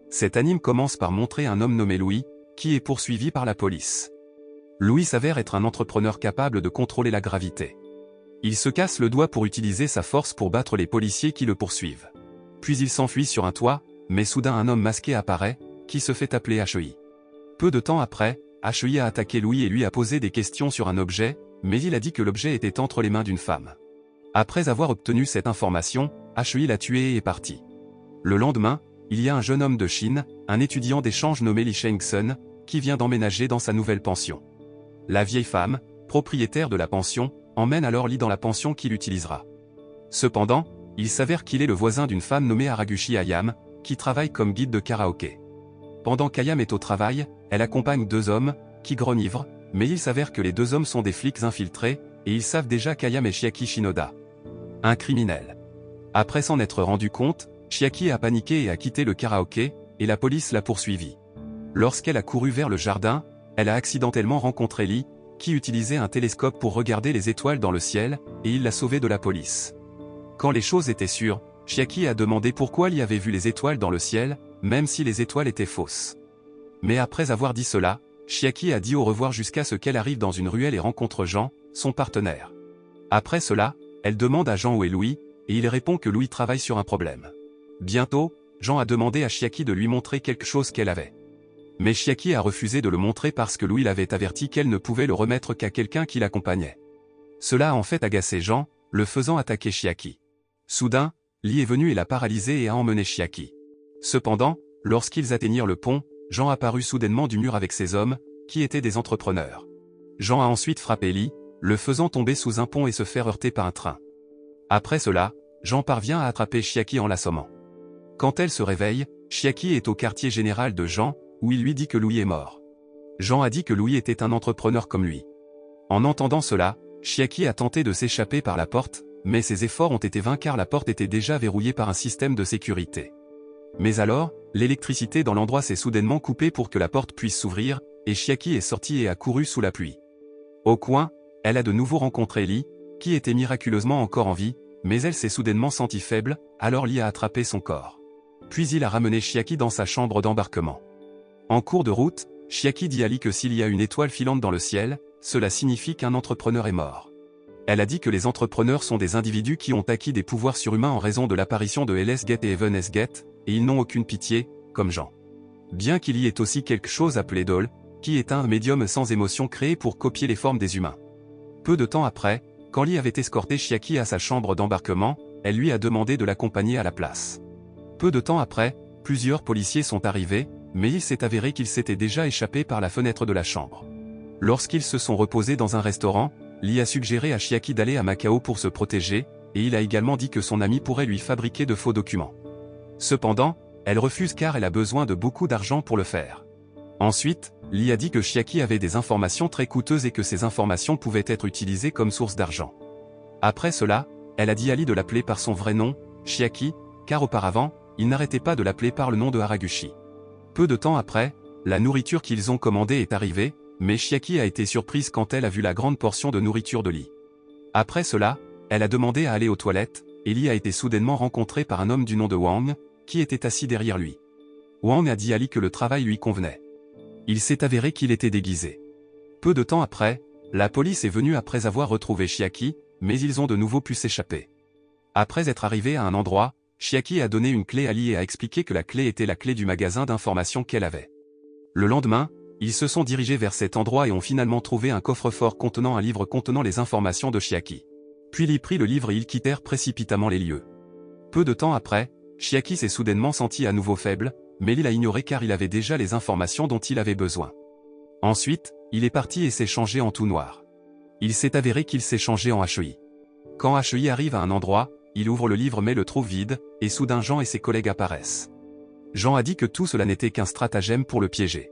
Cet anime commence par montrer un homme nommé Louis, qui est poursuivi par la police. Louis s'avère être un entrepreneur capable de contrôler la gravité. Il se casse le doigt pour utiliser sa force pour battre les policiers qui le poursuivent. Puis il s'enfuit sur un toit, mais soudain un homme masqué apparaît, qui se fait appeler HEI. Peu de temps après, HEI a attaqué Louis et lui a posé des questions sur un objet, mais il a dit que l'objet était entre les mains d'une femme. Après avoir obtenu cette information, HEI l'a tué et est parti. Le lendemain, il y a un jeune homme de Chine, un étudiant d'échange nommé Li Shengsun, qui vient d'emménager dans sa nouvelle pension. La vieille femme, propriétaire de la pension, emmène alors Li dans la pension qu'il utilisera. Cependant, il s'avère qu'il est le voisin d'une femme nommée Haraguchi Ayam, qui travaille comme guide de karaoké. Pendant qu'Ayam est au travail, elle accompagne deux hommes, qui grenivrent, mais il s'avère que les deux hommes sont des flics infiltrés, et ils savent déjà qu'Ayam est Chiaki Shinoda, un criminel. Après s'en être rendu compte, Chiaki a paniqué et a quitté le karaoké, et la police l'a poursuivi. Lorsqu'elle a couru vers le jardin, elle a accidentellement rencontré Li, qui utilisait un télescope pour regarder les étoiles dans le ciel, et il l'a sauvé de la police. Quand les choses étaient sûres, Chiaki a demandé pourquoi Li avait vu les étoiles dans le ciel, même si les étoiles étaient fausses. Mais après avoir dit cela, Chiaki a dit au revoir jusqu'à ce qu'elle arrive dans une ruelle et rencontre Jean, son partenaire. Après cela, elle demande à Jean où est Louis, et il répond que Louis travaille sur un problème. Bientôt, Jean a demandé à Chiaki de lui montrer quelque chose qu'elle avait. Mais Chiaki a refusé de le montrer parce que Louis l'avait averti qu'elle ne pouvait le remettre qu'à quelqu'un qui l'accompagnait. Cela a en fait agacé Jean, le faisant attaquer Chiaki. Soudain, Li est venu et l'a paralysé et a emmené Chiaki. Cependant, lorsqu'ils atteignirent le pont, Jean apparut soudainement du mur avec ses hommes, qui étaient des entrepreneurs. Jean a ensuite frappé Li, le faisant tomber sous un pont et se faire heurter par un train. Après cela, Jean parvient à attraper Chiaki en l'assommant. Quand elle se réveille, Chiaki est au quartier général de Jean, où il lui dit que Louis est mort. Jean a dit que Louis était un entrepreneur comme lui. En entendant cela, Chiaki a tenté de s'échapper par la porte, mais ses efforts ont été vains car la porte était déjà verrouillée par un système de sécurité. Mais alors, l'électricité dans l'endroit s'est soudainement coupée pour que la porte puisse s'ouvrir, et Chiaki est sortie et a couru sous la pluie. Au coin, elle a de nouveau rencontré Li, qui était miraculeusement encore en vie, mais elle s'est soudainement sentie faible, alors Li a attrapé son corps. Puis il a ramené Chiaki dans sa chambre d'embarquement. En cours de route, Chiaki dit à Li que s'il y a une étoile filante dans le ciel, cela signifie qu'un entrepreneur est mort. Elle a dit que les entrepreneurs sont des individus qui ont acquis des pouvoirs surhumains en raison de l'apparition de Hells Gate et Heaven's Gate, et ils n'ont aucune pitié, comme Jean. Bien qu'il y ait aussi quelque chose appelé Doll, qui est un médium sans émotion créé pour copier les formes des humains. Peu de temps après, quand Li avait escorté Chiaki à sa chambre d'embarquement, elle lui a demandé de l'accompagner à la place. Peu de temps après, plusieurs policiers sont arrivés, mais il s'est avéré qu'ils s'étaient déjà échappés par la fenêtre de la chambre. Lorsqu'ils se sont reposés dans un restaurant, Li a suggéré à Chiaki d'aller à Macao pour se protéger, et il a également dit que son ami pourrait lui fabriquer de faux documents. Cependant, elle refuse car elle a besoin de beaucoup d'argent pour le faire. Ensuite, Li a dit que Chiaki avait des informations très coûteuses et que ces informations pouvaient être utilisées comme source d'argent. Après cela, elle a dit à Li de l'appeler par son vrai nom, Chiaki, car auparavant, il n'arrêtait pas de l'appeler par le nom de Haraguchi. Peu de temps après, la nourriture qu'ils ont commandée est arrivée, mais Chiaki a été surprise quand elle a vu la grande portion de nourriture de Li. Après cela, elle a demandé à aller aux toilettes, et Li a été soudainement rencontré par un homme du nom de Wang, qui était assis derrière lui. Wang a dit à Li que le travail lui convenait. Il s'est avéré qu'il était déguisé. Peu de temps après, la police est venue après avoir retrouvé Chiaki, mais ils ont de nouveau pu s'échapper. Après être arrivé à un endroit, Chiaki a donné une clé à Li et a expliqué que la clé était la clé du magasin d'informations qu'elle avait. Le lendemain, ils se sont dirigés vers cet endroit et ont finalement trouvé un coffre-fort contenant un livre contenant les informations de Chiaki. Puis Li prit le livre et ils quittèrent précipitamment les lieux. Peu de temps après, Chiaki s'est soudainement senti à nouveau faible, mais Li l'a ignoré car il avait déjà les informations dont il avait besoin. Ensuite, il est parti et s'est changé en tout noir. Il s'est avéré qu'il s'est changé en HEI. Quand HEI arrive à un endroit, il ouvre le livre mais le trouve vide, et soudain Jean et ses collègues apparaissent. Jean a dit que tout cela n'était qu'un stratagème pour le piéger.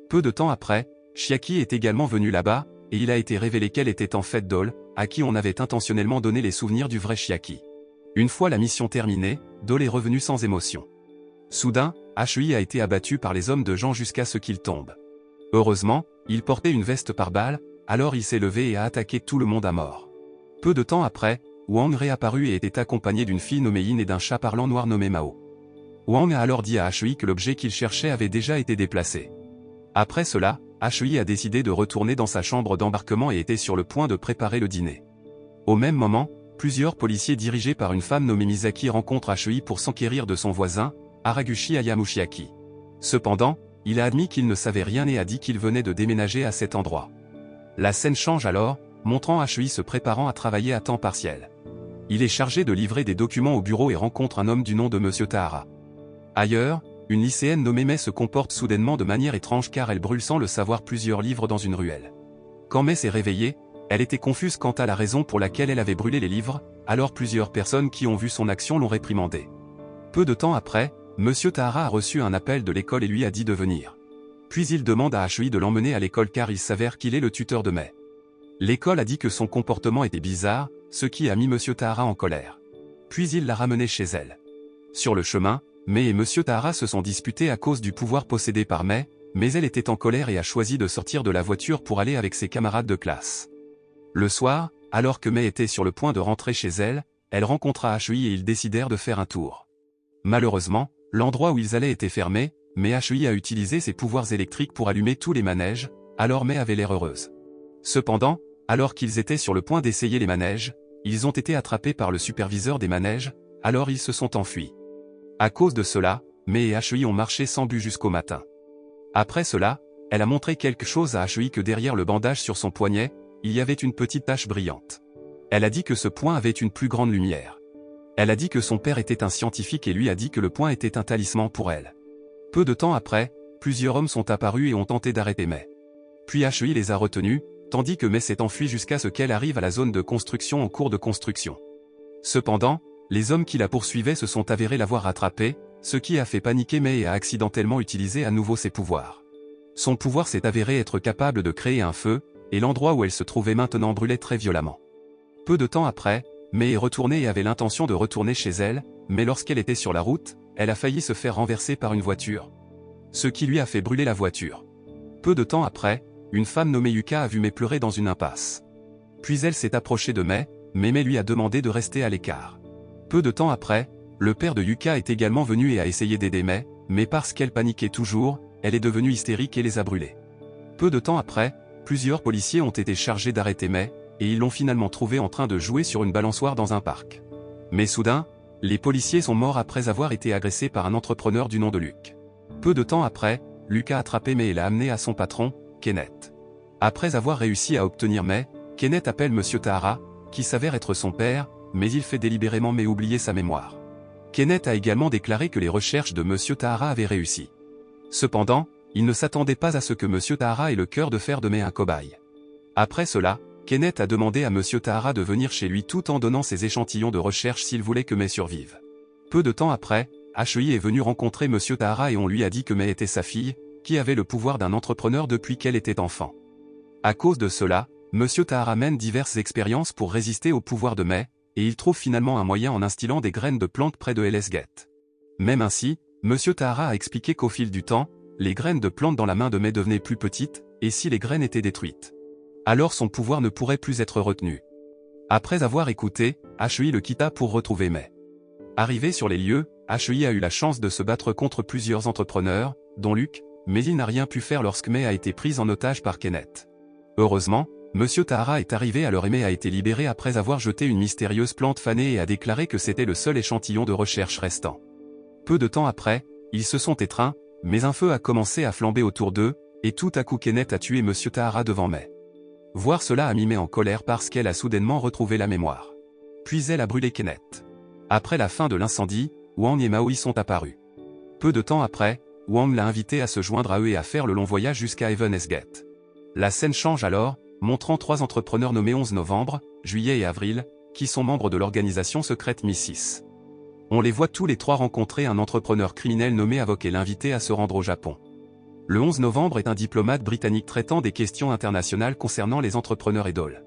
Peu de temps après, Chiaki est également venu là-bas, et il a été révélé qu'elle était en fait Doll, à qui on avait intentionnellement donné les souvenirs du vrai Chiaki. Une fois la mission terminée, Doll est revenu sans émotion. Soudain, HEI a été abattu par les hommes de Jean jusqu'à ce qu'il tombe. Heureusement, il portait une veste par balle, alors il s'est levé et a attaqué tout le monde à mort. Peu de temps après, Wang réapparut et était accompagné d'une fille nommée Yin et d'un chat parlant noir nommé Mao. Wang a alors dit à Hui que l'objet qu'il cherchait avait déjà été déplacé. Après cela, Hui a décidé de retourner dans sa chambre d'embarquement et était sur le point de préparer le dîner. Au même moment, plusieurs policiers dirigés par une femme nommée Misaki rencontrent Hui pour s'enquérir de son voisin, Haraguchi Ayamushiaki. Cependant, il a admis qu'il ne savait rien et a dit qu'il venait de déménager à cet endroit. La scène change alors, montrant Hui se préparant à travailler à temps partiel. Il est chargé de livrer des documents au bureau et rencontre un homme du nom de Monsieur Tahara. Ailleurs, une lycéenne nommée Mai se comporte soudainement de manière étrange car elle brûle sans le savoir plusieurs livres dans une ruelle. Quand Mai s'est réveillée, elle était confuse quant à la raison pour laquelle elle avait brûlé les livres, alors plusieurs personnes qui ont vu son action l'ont réprimandée. Peu de temps après, Monsieur Tahara a reçu un appel de l'école et lui a dit de venir. Puis il demande à Hui de l'emmener à l'école car il s'avère qu'il est le tuteur de Mai. L'école a dit que son comportement était bizarre, ce qui a mis Monsieur Tahara en colère. Puis il l'a ramené chez elle. Sur le chemin, Mai et Monsieur Tahara se sont disputés à cause du pouvoir possédé par Mai, mais elle était en colère et a choisi de sortir de la voiture pour aller avec ses camarades de classe. Le soir, alors que Mai était sur le point de rentrer chez elle, elle rencontra Hui et ils décidèrent de faire un tour. Malheureusement, l'endroit où ils allaient était fermé, mais Hui a utilisé ses pouvoirs électriques pour allumer tous les manèges, alors Mai avait l'air heureuse. Cependant, alors qu'ils étaient sur le point d'essayer les manèges, ils ont été attrapés par le superviseur des manèges, alors ils se sont enfuis. À cause de cela, Mai et Hui ont marché sans but jusqu'au matin. Après cela, elle a montré quelque chose à Hui que derrière le bandage sur son poignet, il y avait une petite tache brillante. Elle a dit que ce point avait une plus grande lumière. Elle a dit que son père était un scientifique et lui a dit que le point était un talisman pour elle. Peu de temps après, plusieurs hommes sont apparus et ont tenté d'arrêter Mai. Puis Hui les a retenus, tandis que Mai s'est enfuie jusqu'à ce qu'elle arrive à la zone de construction en cours de construction. Cependant, les hommes qui la poursuivaient se sont avérés l'avoir rattrapée, ce qui a fait paniquer Mai et a accidentellement utilisé à nouveau ses pouvoirs. Son pouvoir s'est avéré être capable de créer un feu, et l'endroit où elle se trouvait maintenant brûlait très violemment. Peu de temps après, Mai est retournée et avait l'intention de retourner chez elle, mais lorsqu'elle était sur la route, elle a failli se faire renverser par une voiture. Ce qui lui a fait brûler la voiture. Peu de temps après, une femme nommée Yuka a vu Mai pleurer dans une impasse. Puis elle s'est approchée de Mai, mais Mai lui a demandé de rester à l'écart. Peu de temps après, le père de Yuka est également venu et a essayé d'aider Mai, mais parce qu'elle paniquait toujours, elle est devenue hystérique et les a brûlés. Peu de temps après, plusieurs policiers ont été chargés d'arrêter Mai, et ils l'ont finalement trouvé en train de jouer sur une balançoire dans un parc. Mais soudain, les policiers sont morts après avoir été agressés par un entrepreneur du nom de Luke. Peu de temps après, Luke a attrapé Mai et l'a amené à son patron, Kenneth. Après avoir réussi à obtenir Mai, Kenneth appelle Monsieur Tahara, qui s'avère être son père, mais il fait délibérément Mai oublier sa mémoire. Kenneth a également déclaré que les recherches de Monsieur Tahara avaient réussi. Cependant, il ne s'attendait pas à ce que Monsieur Tahara ait le cœur de faire de Mai un cobaye. Après cela, Kenneth a demandé à Monsieur Tahara de venir chez lui tout en donnant ses échantillons de recherche s'il voulait que Mai survive. Peu de temps après, Hui est venu rencontrer Monsieur Tahara et on lui a dit que Mai était sa fille, qui avait le pouvoir d'un entrepreneur depuis qu'elle était enfant. À cause de cela, Monsieur Tahara mène diverses expériences pour résister au pouvoir de Mai, et il trouve finalement un moyen en instillant des graines de plantes près de Hells Gate. Même ainsi, Monsieur Tahara a expliqué qu'au fil du temps, les graines de plantes dans la main de Mai devenaient plus petites, et si les graines étaient détruites, alors son pouvoir ne pourrait plus être retenu. Après avoir écouté, Hui le quitta pour retrouver Mai. Arrivé sur les lieux, Hui a eu la chance de se battre contre plusieurs entrepreneurs, dont Luke, mais il n'a rien pu faire lorsque Mai a été prise en otage par Kenneth. Heureusement, Monsieur Tahara est arrivé alors et Mai a été libéré après avoir jeté une mystérieuse plante fanée et a déclaré que c'était le seul échantillon de recherche restant. Peu de temps après, ils se sont étreints, mais un feu a commencé à flamber autour d'eux, et tout à coup Kenneth a tué Monsieur Tahara devant Mai. Voir cela a mis Mai en colère parce qu'elle a soudainement retrouvé la mémoire. Puis elle a brûlé Kenneth. Après la fin de l'incendie, Wang et Maui sont apparus. Peu de temps après, Wang l'a invité à se joindre à eux et à faire le long voyage jusqu'à Heaven's Gate. La scène change alors, montrant trois entrepreneurs nommés 11 novembre, juillet et avril, qui sont membres de l'organisation secrète Mi-6. On les voit tous les trois rencontrer un entrepreneur criminel nommé Avoc et l'inviter à se rendre au Japon. Le 11 novembre est un diplomate britannique traitant des questions internationales concernant les entrepreneurs idoles.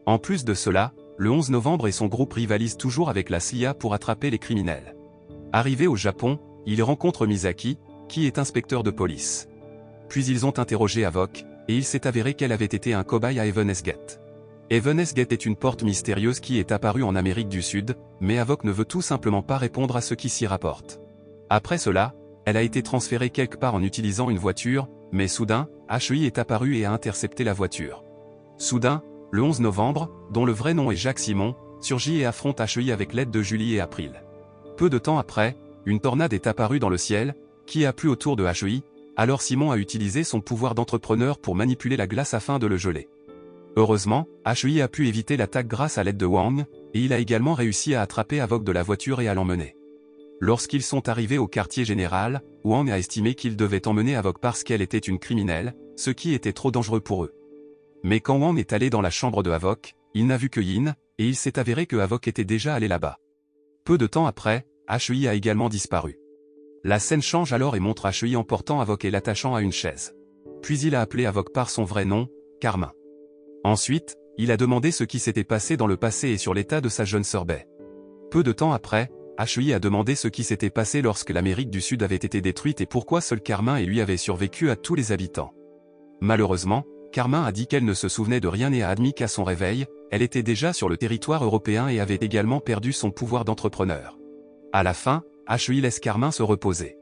En plus de cela, le 11 novembre et son groupe rivalisent toujours avec la CIA pour attraper les criminels. Arrivé au Japon, ils rencontrent Misaki, qui est inspecteur de police. Puis ils ont interrogé Avoc, et il s'est avéré qu'elle avait été un cobaye à Heaven's Gate. Heaven's Gate est une porte mystérieuse qui est apparue en Amérique du Sud, mais Avoc ne veut tout simplement pas répondre à ce qui s'y rapporte. Après cela, elle a été transférée quelque part en utilisant une voiture, mais soudain, Hui est apparu et a intercepté la voiture. Soudain, le 11 novembre, dont le vrai nom est Jacques Simon, surgit et affronte Hui avec l'aide de Julie et April. Peu de temps après, une tornade est apparue dans le ciel, qui a plu autour de Hui, alors Simon a utilisé son pouvoir d'entrepreneur pour manipuler la glace afin de le geler. Heureusement, Hui a pu éviter l'attaque grâce à l'aide de Wang, et il a également réussi à attraper Havok de la voiture et à l'emmener. Lorsqu'ils sont arrivés au quartier général, Wang a estimé qu'il devait emmener Havok parce qu'elle était une criminelle, ce qui était trop dangereux pour eux. Mais quand Wang est allé dans la chambre de Havok, il n'a vu que Yin, et il s'est avéré que Havok était déjà allé là-bas. Peu de temps après, Hui a également disparu. La scène change alors et montre Hui emportant Havok et l'attachant à une chaise. Puis il a appelé Havok par son vrai nom, Carmin. Ensuite, il a demandé ce qui s'était passé dans le passé et sur l'état de sa jeune sœur Bai. Peu de temps après, Hui a demandé ce qui s'était passé lorsque l'Amérique du Sud avait été détruite et pourquoi seul Carmin et lui avaient survécu à tous les habitants. Malheureusement, Carmin a dit qu'elle ne se souvenait de rien et a admis qu'à son réveil, elle était déjà sur le territoire européen et avait également perdu son pouvoir d'entrepreneur. À la fin, Hui laisse Carmin se reposer.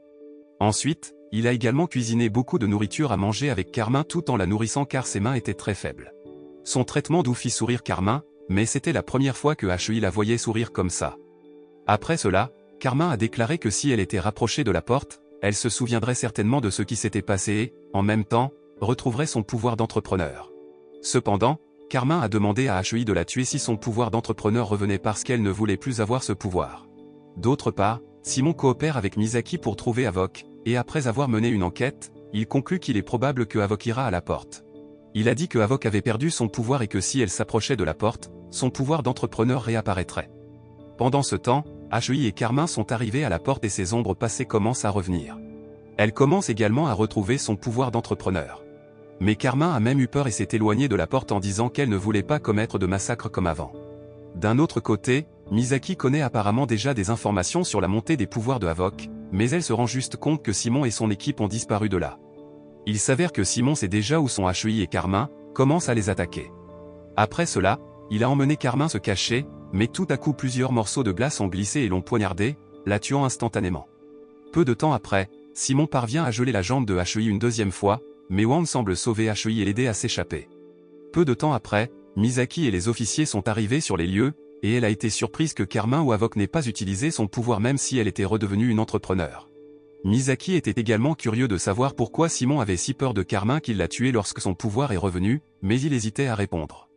Ensuite, il a également cuisiné beaucoup de nourriture à manger avec Carmin tout en la nourrissant car ses mains étaient très faibles. Son traitement doux fit sourire Carmin, mais c'était la première fois que Hui la voyait sourire comme ça. Après cela, Carmin a déclaré que si elle était rapprochée de la porte, elle se souviendrait certainement de ce qui s'était passé et, en même temps, retrouverait son pouvoir d'entrepreneur. Cependant, Carmin a demandé à Hui de la tuer si son pouvoir d'entrepreneur revenait parce qu'elle ne voulait plus avoir ce pouvoir. D'autre part, Simon coopère avec Misaki pour trouver Havok, et après avoir mené une enquête, il conclut qu'il est probable que Havok ira à la porte. Il a dit que Havok avait perdu son pouvoir et que si elle s'approchait de la porte, son pouvoir d'entrepreneur réapparaîtrait. Pendant ce temps, Hui et Carmin sont arrivés à la porte et ses ombres passées commencent à revenir. Elle commence également à retrouver son pouvoir d'entrepreneur. Mais Carmin a même eu peur et s'est éloignée de la porte en disant qu'elle ne voulait pas commettre de massacre comme avant. D'un autre côté, Misaki connaît apparemment déjà des informations sur la montée des pouvoirs de Havok, mais elle se rend juste compte que Simon et son équipe ont disparu de là. Il s'avère que Simon sait déjà où sont Hui et Carmin, commence à les attaquer. Après cela, il a emmené Carmin se cacher, mais tout à coup plusieurs morceaux de glace ont glissé et l'ont poignardé, la tuant instantanément. Peu de temps après, Simon parvient à geler la jambe de Hui une deuxième fois, mais Wang semble sauver Hui et l'aider à s'échapper. Peu de temps après, Misaki et les officiers sont arrivés sur les lieux, et elle a été surprise que Carmin ou Havok n'ait pas utilisé son pouvoir même si elle était redevenue une entrepreneur. Misaki était également curieux de savoir pourquoi Simon avait si peur de Carmin qu'il l'a tué lorsque son pouvoir est revenu, mais il hésitait à répondre.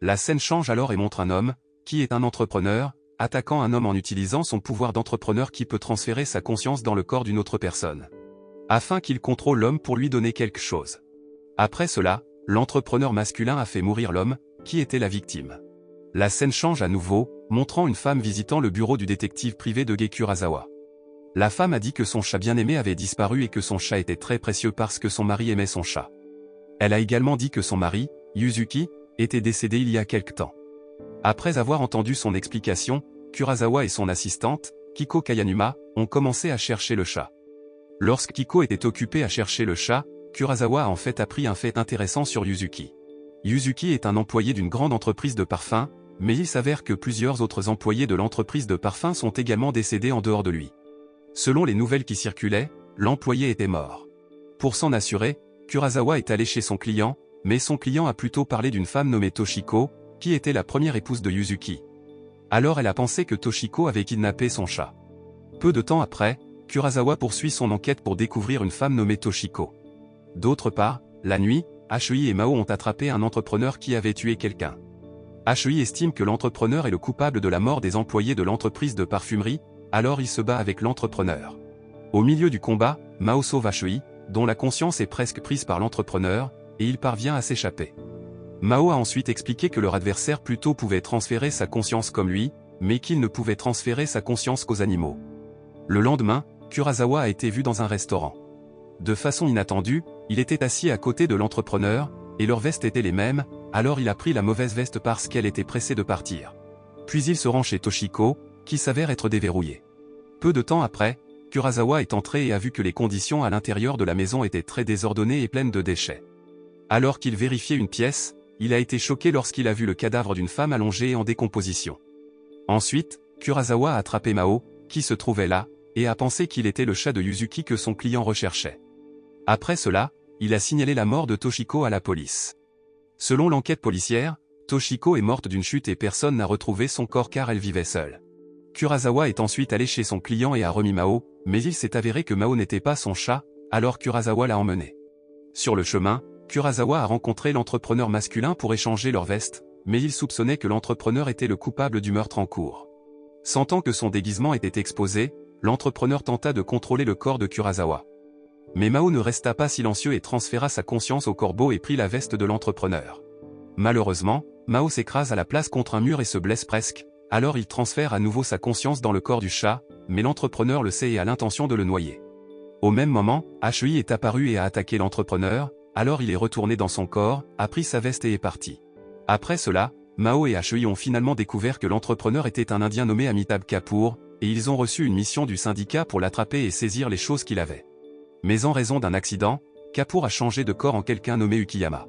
La scène change alors et montre un homme, qui est un entrepreneur, attaquant un homme en utilisant son pouvoir d'entrepreneur qui peut transférer sa conscience dans le corps d'une autre personne. Afin qu'il contrôle l'homme pour lui donner quelque chose. Après cela, l'entrepreneur masculin a fait mourir l'homme, qui était la victime. La scène change à nouveau, montrant une femme visitant le bureau du détective privé de Gei Kurasawa. La femme a dit que son chat bien-aimé avait disparu et que son chat était très précieux parce que son mari aimait son chat. Elle a également dit que son mari, Yuzuki, était décédé il y a quelque temps. Après avoir entendu son explication, Kurasawa et son assistante, Kiko Kayanuma, ont commencé à chercher le chat. Lorsque Kiko était occupé à chercher le chat, Kurasawa a en fait appris un fait intéressant sur Yuzuki. Yuzuki est un employé d'une grande entreprise de parfums, mais il s'avère que plusieurs autres employés de l'entreprise de parfums sont également décédés en dehors de lui. Selon les nouvelles qui circulaient, l'employé était mort. Pour s'en assurer, Kurasawa est allé chez son client, mais son client a plutôt parlé d'une femme nommée Toshiko, qui était la première épouse de Yuzuki. Alors elle a pensé que Toshiko avait kidnappé son chat. Peu de temps après, Kurasawa poursuit son enquête pour découvrir une femme nommée Toshiko. D'autre part, la nuit, Hui et Mao ont attrapé un entrepreneur qui avait tué quelqu'un. Hui estime que l'entrepreneur est le coupable de la mort des employés de l'entreprise de parfumerie, alors il se bat avec l'entrepreneur. Au milieu du combat, Mao sauve Hui, dont la conscience est presque prise par l'entrepreneur, et il parvient à s'échapper. Mao a ensuite expliqué que leur adversaire plutôt pouvait transférer sa conscience comme lui, mais qu'il ne pouvait transférer sa conscience qu'aux animaux. Le lendemain, Kurasawa a été vu dans un restaurant. De façon inattendue, il était assis à côté de l'entrepreneur, et leurs vestes étaient les mêmes, alors il a pris la mauvaise veste parce qu'elle était pressée de partir. Puis il se rend chez Toshiko, qui s'avère être déverrouillée. Peu de temps après, Kurasawa est entré et a vu que les conditions à l'intérieur de la maison étaient très désordonnées et pleines de déchets. Alors qu'il vérifiait une pièce, il a été choqué lorsqu'il a vu le cadavre d'une femme allongée et en décomposition. Ensuite, Kurasawa a attrapé Mao, qui se trouvait là, et a pensé qu'il était le chat de Yuzuki que son client recherchait. Après cela, il a signalé la mort de Toshiko à la police. Selon l'enquête policière, Toshiko est morte d'une chute et personne n'a retrouvé son corps car elle vivait seule. Kurasawa est ensuite allé chez son client et a remis Mao, mais il s'est avéré que Mao n'était pas son chat, alors Kurasawa l'a emmené. Sur le chemin, Kurasawa a rencontré l'entrepreneur masculin pour échanger leurs vestes, mais il soupçonnait que l'entrepreneur était le coupable du meurtre en cours. Sentant que son déguisement était exposé, l'entrepreneur tenta de contrôler le corps de Kurasawa. Mais Mao ne resta pas silencieux et transféra sa conscience au corbeau et prit la veste de l'entrepreneur. Malheureusement, Mao s'écrase à la place contre un mur et se blesse presque, alors il transfère à nouveau sa conscience dans le corps du chat, mais l'entrepreneur le sait et a l'intention de le noyer. Au même moment, Hui est apparu et a attaqué l'entrepreneur, alors il est retourné dans son corps, a pris sa veste et est parti. Après cela, Mao et Hui ont finalement découvert que l'entrepreneur était un Indien nommé Amitabh Kapoor, et ils ont reçu une mission du syndicat pour l'attraper et saisir les choses qu'il avait. Mais en raison d'un accident, Kapoor a changé de corps en quelqu'un nommé Ukiyama.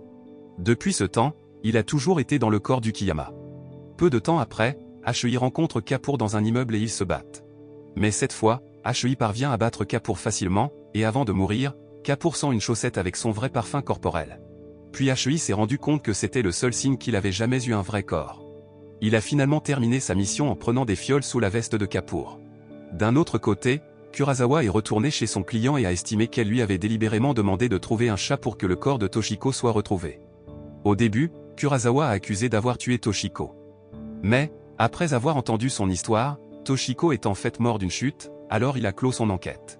Depuis ce temps, il a toujours été dans le corps d'Ukiyama. Peu de temps après, Hui rencontre Kapoor dans un immeuble et ils se battent. Mais cette fois, Hui parvient à battre Kapoor facilement, et avant de mourir, Kapoor sent une chaussette avec son vrai parfum corporel. Puis Hui s'est rendu compte que c'était le seul signe qu'il avait jamais eu un vrai corps. Il a finalement terminé sa mission en prenant des fioles sous la veste de Kapoor. D'un autre côté, Kurasawa est retourné chez son client et a estimé qu'elle lui avait délibérément demandé de trouver un chat pour que le corps de Toshiko soit retrouvé. Au début, Kurasawa a accusé d'avoir tué Toshiko. Mais, après avoir entendu son histoire, Toshiko est en fait mort d'une chute, alors il a clos son enquête.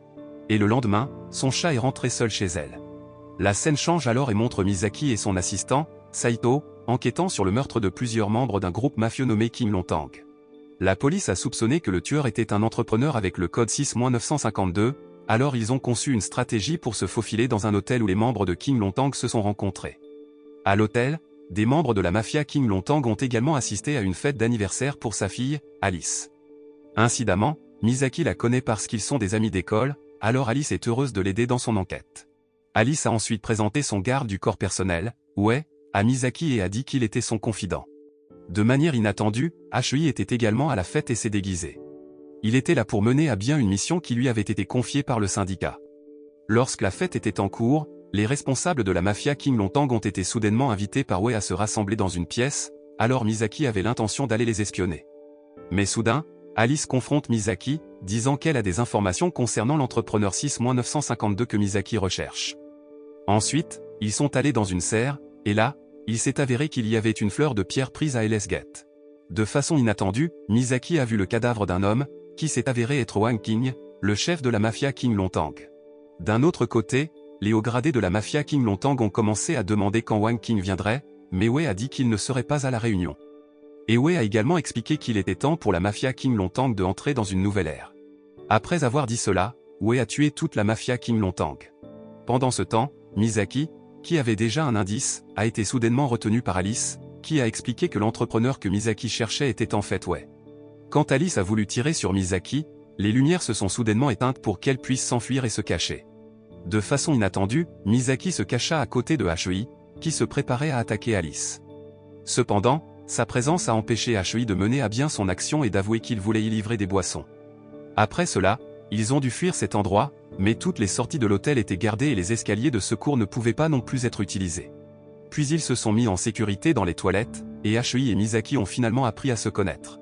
Et le lendemain, son chat est rentré seul chez elle. La scène change alors et montre Misaki et son assistant, Saito, enquêtant sur le meurtre de plusieurs membres d'un groupe mafieux nommé King Lontang. La police a soupçonné que le tueur était un entrepreneur avec le code 6-952, alors ils ont conçu une stratégie pour se faufiler dans un hôtel où les membres de King Lontang se sont rencontrés. À l'hôtel, des membres de la mafia King Lontang ont également assisté à une fête d'anniversaire pour sa fille, Alice. Incidemment, Misaki la connaît parce qu'ils sont des amis d'école, alors Alice est heureuse de l'aider dans son enquête. Alice a ensuite présenté son garde du corps personnel, Uwe, à Misaki et a dit qu'il était son confident. De manière inattendue, Hui était également à la fête et s'est déguisé. Il était là pour mener à bien une mission qui lui avait été confiée par le syndicat. Lorsque la fête était en cours, les responsables de la mafia King Lontang ont été soudainement invités par Uwe à se rassembler dans une pièce, alors Misaki avait l'intention d'aller les espionner. Mais soudain, Alice confronte Misaki, disant qu'elle a des informations concernant l'entrepreneur 6-952 que Misaki recherche. Ensuite, ils sont allés dans une serre, et là, il s'est avéré qu'il y avait une fleur de pierre prise à Hells Gate. De façon inattendue, Misaki a vu le cadavre d'un homme, qui s'est avéré être Wang King, le chef de la mafia King Lontang. D'un autre côté, les hauts gradés de la mafia King Lontang ont commencé à demander quand Wang King viendrait, mais Uwe a dit qu'il ne serait pas à la réunion. Et Uwe a également expliqué qu'il était temps pour la mafia King Lontang de entrer dans une nouvelle ère. Après avoir dit cela, Uwe a tué toute la mafia King Lontang. Pendant ce temps, Misaki, qui avait déjà un indice, a été soudainement retenu par Alice, qui a expliqué que l'entrepreneur que Misaki cherchait était en fait Uwe. Quand Alice a voulu tirer sur Misaki, les lumières se sont soudainement éteintes pour qu'elle puisse s'enfuir et se cacher. De façon inattendue, Misaki se cacha à côté de Hui, qui se préparait à attaquer Alice. Cependant, sa présence a empêché Hui de mener à bien son action et d'avouer qu'il voulait y livrer des boissons. Après cela, ils ont dû fuir cet endroit, mais toutes les sorties de l'hôtel étaient gardées et les escaliers de secours ne pouvaient pas non plus être utilisés. Puis ils se sont mis en sécurité dans les toilettes, et Hui et Misaki ont finalement appris à se connaître.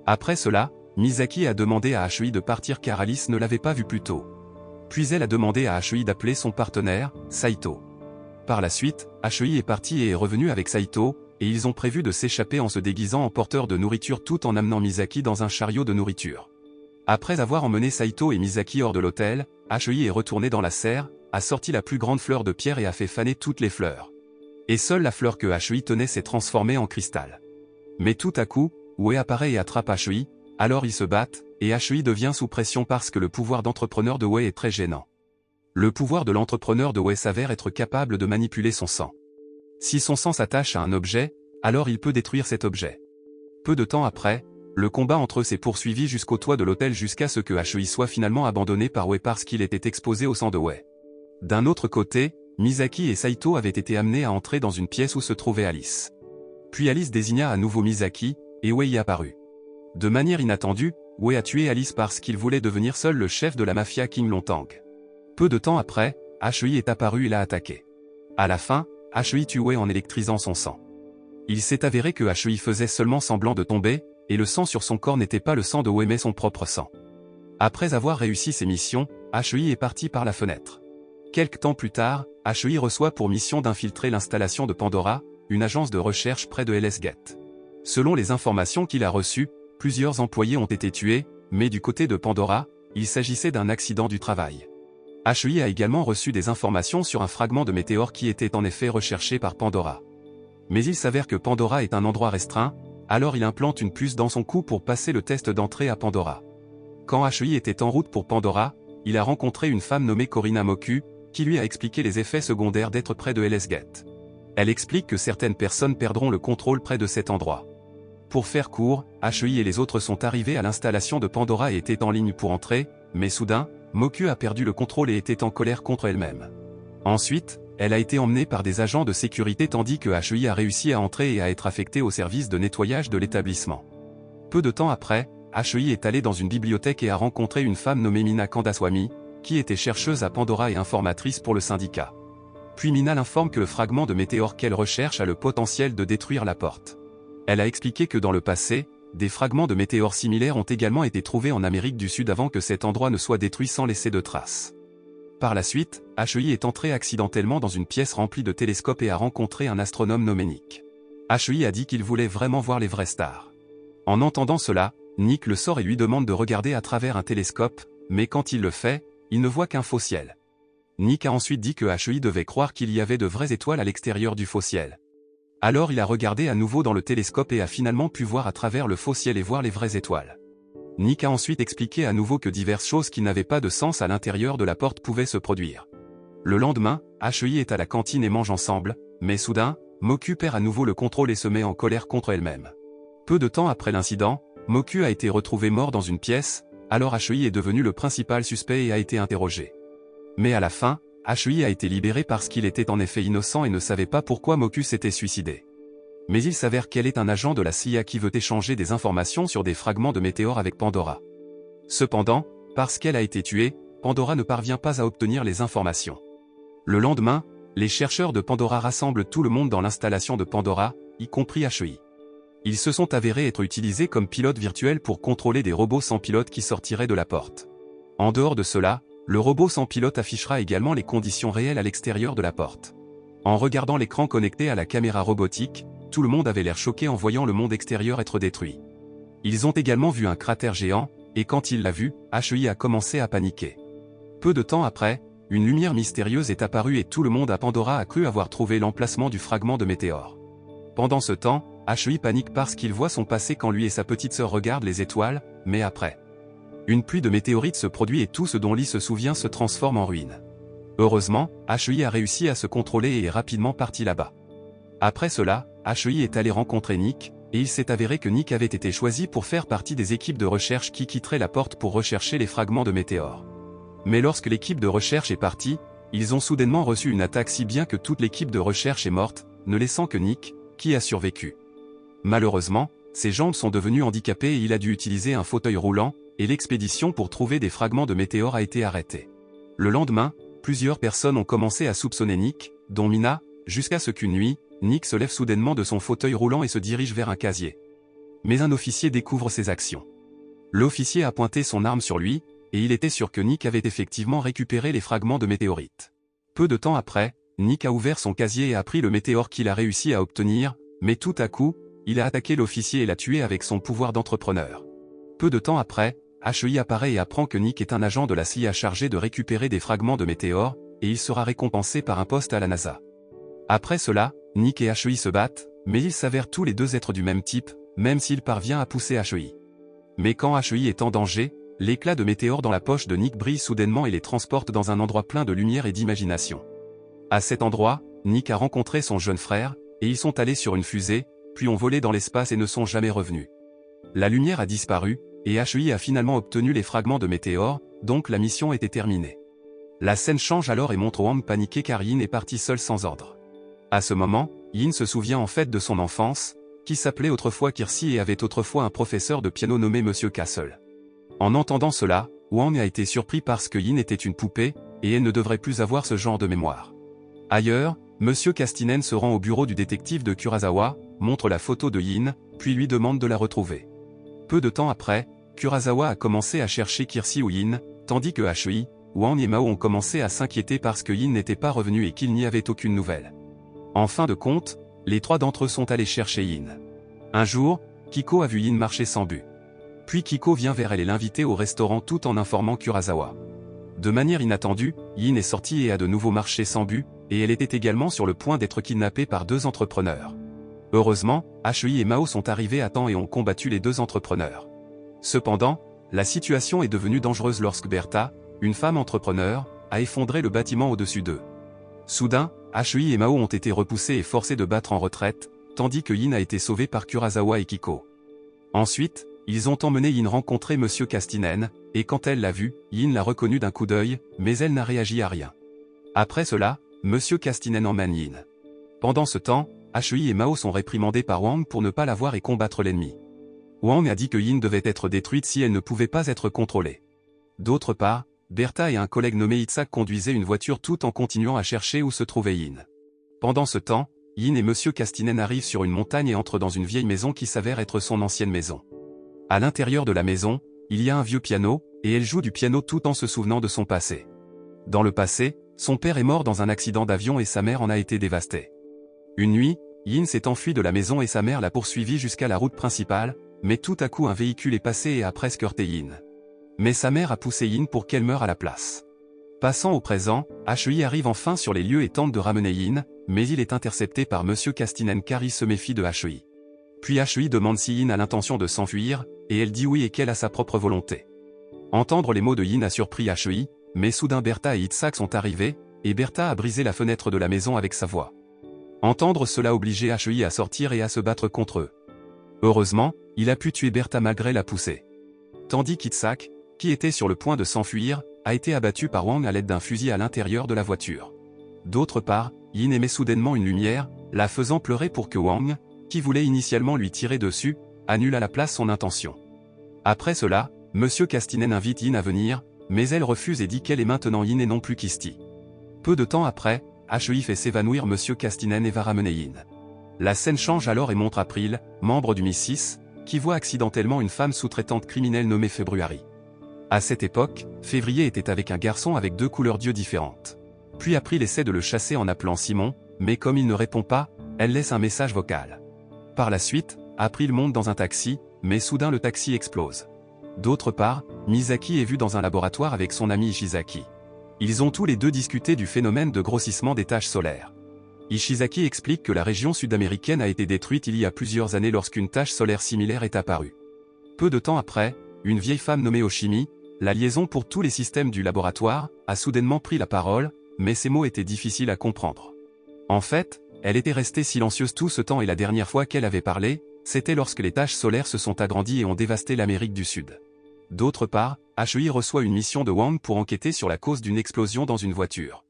Après cela, Misaki a demandé à Hui de partir car Alice ne l'avait pas vu plus tôt. Puis elle a demandé à Hui d'appeler son partenaire, Saito. Par la suite, Hui est parti et est revenu avec Saito, et ils ont prévu de s'échapper en se déguisant en porteur de nourriture tout en amenant Misaki dans un chariot de nourriture. Après avoir emmené Saito et Misaki hors de l'hôtel, Hui est retourné dans la serre, a sorti la plus grande fleur de pierre et a fait faner toutes les fleurs. Et seule la fleur que Hui tenait s'est transformée en cristal. Mais tout à coup, Uwe apparaît et attrape Hui, alors ils se battent, et Hui devient sous pression parce que le pouvoir d'entrepreneur de Uwe est très gênant. Le pouvoir de l'entrepreneur de Uwe s'avère être capable de manipuler son sang. Si son sang s'attache à un objet, alors il peut détruire cet objet. Peu de temps après, le combat entre eux s'est poursuivi jusqu'au toit de l'hôtel jusqu'à ce que Hui soit finalement abandonné par Uwe parce qu'il était exposé au sang de Uwe. D'un autre côté, Misaki et Saito avaient été amenés à entrer dans une pièce où se trouvait Alice. Puis Alice désigna à nouveau Misaki, et Uwe y apparut. De manière inattendue, Wei a tué Alice parce qu'il voulait devenir seul le chef de la mafia King Lontang. Peu de temps après, Hui est apparu et l'a attaqué. À la fin, Hui tue Wei en électrisant son sang. Il s'est avéré que Hui faisait seulement semblant de tomber, et le sang sur son corps n'était pas le sang de Wei mais son propre sang. Après avoir réussi ses missions, Hui est parti par la fenêtre. Quelque temps plus tard, Hui reçoit pour mission d'infiltrer l'installation de Pandora, une agence de recherche près de LS Gate. Selon les informations qu'il a reçues, plusieurs employés ont été tués, mais du côté de Pandora, il s'agissait d'un accident du travail. Hui a également reçu des informations sur un fragment de météore qui était en effet recherché par Pandora. Mais il s'avère que Pandora est un endroit restreint, alors il implante une puce dans son cou pour passer le test d'entrée à Pandora. Quand Hui était en route pour Pandora, il a rencontré une femme nommée Corina Moku, qui lui a expliqué les effets secondaires d'être près de LS Gate. Elle explique que certaines personnes perdront le contrôle près de cet endroit. Pour faire court, Hui et les autres sont arrivés à l'installation de Pandora et étaient en ligne pour entrer, mais soudain, Moku a perdu le contrôle et était en colère contre elle-même. Ensuite, elle a été emmenée par des agents de sécurité tandis que Hui a réussi à entrer et à être affecté au service de nettoyage de l'établissement. Peu de temps après, Hui est allé dans une bibliothèque et a rencontré une femme nommée Mina Kandaswamy, qui était chercheuse à Pandora et informatrice pour le syndicat. Puis Mina l'informe que le fragment de météore qu'elle recherche a le potentiel de détruire la porte. Elle a expliqué que dans le passé, des fragments de météores similaires ont également été trouvés en Amérique du Sud avant que cet endroit ne soit détruit sans laisser de traces. Par la suite, Hui est entré accidentellement dans une pièce remplie de télescopes et a rencontré un astronome nommé Nick. Hui a dit qu'il voulait vraiment voir les vraies stars. En entendant cela, Nick le sort et lui demande de regarder à travers un télescope, mais quand il le fait, il ne voit qu'un faux ciel. Nick a ensuite dit que Hui devait croire qu'il y avait de vraies étoiles à l'extérieur du faux ciel. Alors il a regardé à nouveau dans le télescope et a finalement pu voir à travers le faux ciel et voir les vraies étoiles. Nick a ensuite expliqué à nouveau que diverses choses qui n'avaient pas de sens à l'intérieur de la porte pouvaient se produire. Le lendemain, Hui est à la cantine et mange ensemble, mais soudain, Moku perd à nouveau le contrôle et se met en colère contre elle-même. Peu de temps après l'incident, Moku a été retrouvé mort dans une pièce, alors Hui est devenu le principal suspect et a été interrogé. Mais à la fin, Hui a été libéré parce qu'il était en effet innocent et ne savait pas pourquoi Moku s'était suicidé. Mais il s'avère qu'elle est un agent de la CIA qui veut échanger des informations sur des fragments de météores avec Pandora. Cependant, parce qu'elle a été tuée, Pandora ne parvient pas à obtenir les informations. Le lendemain, les chercheurs de Pandora rassemblent tout le monde dans l'installation de Pandora, y compris Hui. Ils se sont avérés être utilisés comme pilotes virtuels pour contrôler des robots sans pilote qui sortiraient de la porte. En dehors de cela, le robot sans pilote affichera également les conditions réelles à l'extérieur de la porte. En regardant l'écran connecté à la caméra robotique, tout le monde avait l'air choqué en voyant le monde extérieur être détruit. Ils ont également vu un cratère géant, et quand il l'a vu, Hui a commencé à paniquer. Peu de temps après, une lumière mystérieuse est apparue et tout le monde à Pandora a cru avoir trouvé l'emplacement du fragment de météore. Pendant ce temps, Hui panique parce qu'il voit son passé quand lui et sa petite sœur regardent les étoiles, mais après. Une pluie de météorites se produit et tout ce dont Lee se souvient se transforme en ruine. Heureusement, Hui a réussi à se contrôler et est rapidement parti là-bas. Après cela, Hui est allé rencontrer Nick, et il s'est avéré que Nick avait été choisi pour faire partie des équipes de recherche qui quitteraient la porte pour rechercher les fragments de météores. Mais lorsque l'équipe de recherche est partie, ils ont soudainement reçu une attaque si bien que toute l'équipe de recherche est morte, ne laissant que Nick, qui a survécu. Malheureusement, ses jambes sont devenues handicapées et il a dû utiliser un fauteuil roulant, et l'expédition pour trouver des fragments de météores a été arrêtée. Le lendemain, plusieurs personnes ont commencé à soupçonner Nick, dont Mina, jusqu'à ce qu'une nuit, Nick se lève soudainement de son fauteuil roulant et se dirige vers un casier. Mais un officier découvre ses actions. L'officier a pointé son arme sur lui, et il était sûr que Nick avait effectivement récupéré les fragments de météorites. Peu de temps après, Nick a ouvert son casier et a pris le météore qu'il a réussi à obtenir, mais tout à coup, il a attaqué l'officier et l'a tué avec son pouvoir d'entrepreneur. Peu de temps après, Hui apparaît et apprend que Nick est un agent de la CIA chargé de récupérer des fragments de météores, et il sera récompensé par un poste à la NASA. Après cela, Nick et Hui se battent, mais ils s'avèrent tous les deux être du même type, même s'il parvient à pousser Hui. Mais quand Hui est en danger, l'éclat de météore dans la poche de Nick brille soudainement et les transporte dans un endroit plein de lumière et d'imagination. À cet endroit, Nick a rencontré son jeune frère, et ils sont allés sur une fusée, puis ont volé dans l'espace et ne sont jamais revenus. La lumière a disparu, et Hui a finalement obtenu les fragments de météores, donc la mission était terminée. La scène change alors et montre Wang paniqué car Yin est parti seul sans ordre. À ce moment, Yin se souvient en fait de son enfance, qui s'appelait autrefois Kirsi et avait autrefois un professeur de piano nommé Monsieur Castle. En entendant cela, Wang a été surpris parce que Yin était une poupée, et elle ne devrait plus avoir ce genre de mémoire. Ailleurs, Monsieur Castinen se rend au bureau du détective de Kurosawa, montre la photo de Yin, puis lui demande de la retrouver. Peu de temps après, Kurosawa a commencé à chercher Kirsi ou Yin, tandis que Hui, Wang et Mao ont commencé à s'inquiéter parce que Yin n'était pas revenu et qu'il n'y avait aucune nouvelle. En fin de compte, les trois d'entre eux sont allés chercher Yin. Un jour, Kiko a vu Yin marcher sans but. Puis Kiko vient vers elle et l'inviter au restaurant tout en informant Kurosawa. De manière inattendue, Yin est sortie et a de nouveau marché sans but, et elle était également sur le point d'être kidnappée par deux entrepreneurs. Heureusement, Hui et Mao sont arrivés à temps et ont combattu les deux entrepreneurs. Cependant, la situation est devenue dangereuse lorsque Bertha, une femme entrepreneur, a effondré le bâtiment au-dessus d'eux. Soudain, Hui et Mao ont été repoussés et forcés de battre en retraite, tandis que Yin a été sauvé par Kurosawa et Kiko. Ensuite, ils ont emmené Yin rencontrer Monsieur Castinen, et quand elle l'a vu, Yin l'a reconnu d'un coup d'œil, mais elle n'a réagi à rien. Après cela, Monsieur Castinen emmène Yin. Pendant ce temps, Hui et Mao sont réprimandés par Wang pour ne pas la voir et combattre l'ennemi. Wang a dit que Yin devait être détruite si elle ne pouvait pas être contrôlée. D'autre part, Bertha et un collègue nommé Itsak conduisaient une voiture tout en continuant à chercher où se trouvait Yin. Pendant ce temps, Yin et Monsieur Castinen arrivent sur une montagne et entrent dans une vieille maison qui s'avère être son ancienne maison. À l'intérieur de la maison, il y a un vieux piano, et elle joue du piano tout en se souvenant de son passé. Dans le passé, son père est mort dans un accident d'avion et sa mère en a été dévastée. Une nuit, Yin s'est enfui de la maison et sa mère l'a poursuivi jusqu'à la route principale, mais tout à coup un véhicule est passé et a presque heurté Yin. Mais sa mère a poussé Yin pour qu'elle meure à la place. Passant au présent, Hui arrive enfin sur les lieux et tente de ramener Yin, mais il est intercepté par Monsieur Castinen car il se méfie de Hui. Puis Hui demande si Yin a l'intention de s'enfuir, et elle dit oui et qu'elle a sa propre volonté. Entendre les mots de Yin a surpris Hui, mais soudain Bertha et Itsak sont arrivés, et Bertha a brisé la fenêtre de la maison avec sa voix. Entendre cela obligeait Hui à sortir et à se battre contre eux. Heureusement, il a pu tuer Bertha malgré la poussée. Tandis qu'Itsak, qui était sur le point de s'enfuir, a été abattu par Wang à l'aide d'un fusil à l'intérieur de la voiture. D'autre part, Yin émet soudainement une lumière, la faisant pleurer pour que Wang, qui voulait initialement lui tirer dessus, annule à la place son intention. Après cela, Monsieur Castinen invite Yin à venir, mais elle refuse et dit qu'elle est maintenant Yin et non plus Kisti. Peu de temps après, Hui fait s'évanouir Monsieur Castinen et va ramener Yin. La scène change alors et montre April, membre du MI6, qui voit accidentellement une femme sous-traitante criminelle nommée February. À cette époque, Février était avec un garçon avec deux couleurs d'yeux différentes. Puis April essaie de le chasser en appelant Simon, mais comme il ne répond pas, elle laisse un message vocal. Par la suite, April monte dans un taxi, mais soudain le taxi explose. D'autre part, Misaki est vu dans un laboratoire avec son ami Ishizaki. Ils ont tous les deux discuté du phénomène de grossissement des taches solaires. Ishizaki explique que la région sud-américaine a été détruite il y a plusieurs années lorsqu'une tache solaire similaire est apparue. Peu de temps après, une vieille femme nommée Oshimi, la liaison pour tous les systèmes du laboratoire, a soudainement pris la parole, mais ses mots étaient difficiles à comprendre. En fait, elle était restée silencieuse tout ce temps et la dernière fois qu'elle avait parlé, c'était lorsque les taches solaires se sont agrandies et ont dévasté l'Amérique du Sud. D'autre part, Hui reçoit une mission de Wang pour enquêter sur la cause d'une explosion dans une voiture.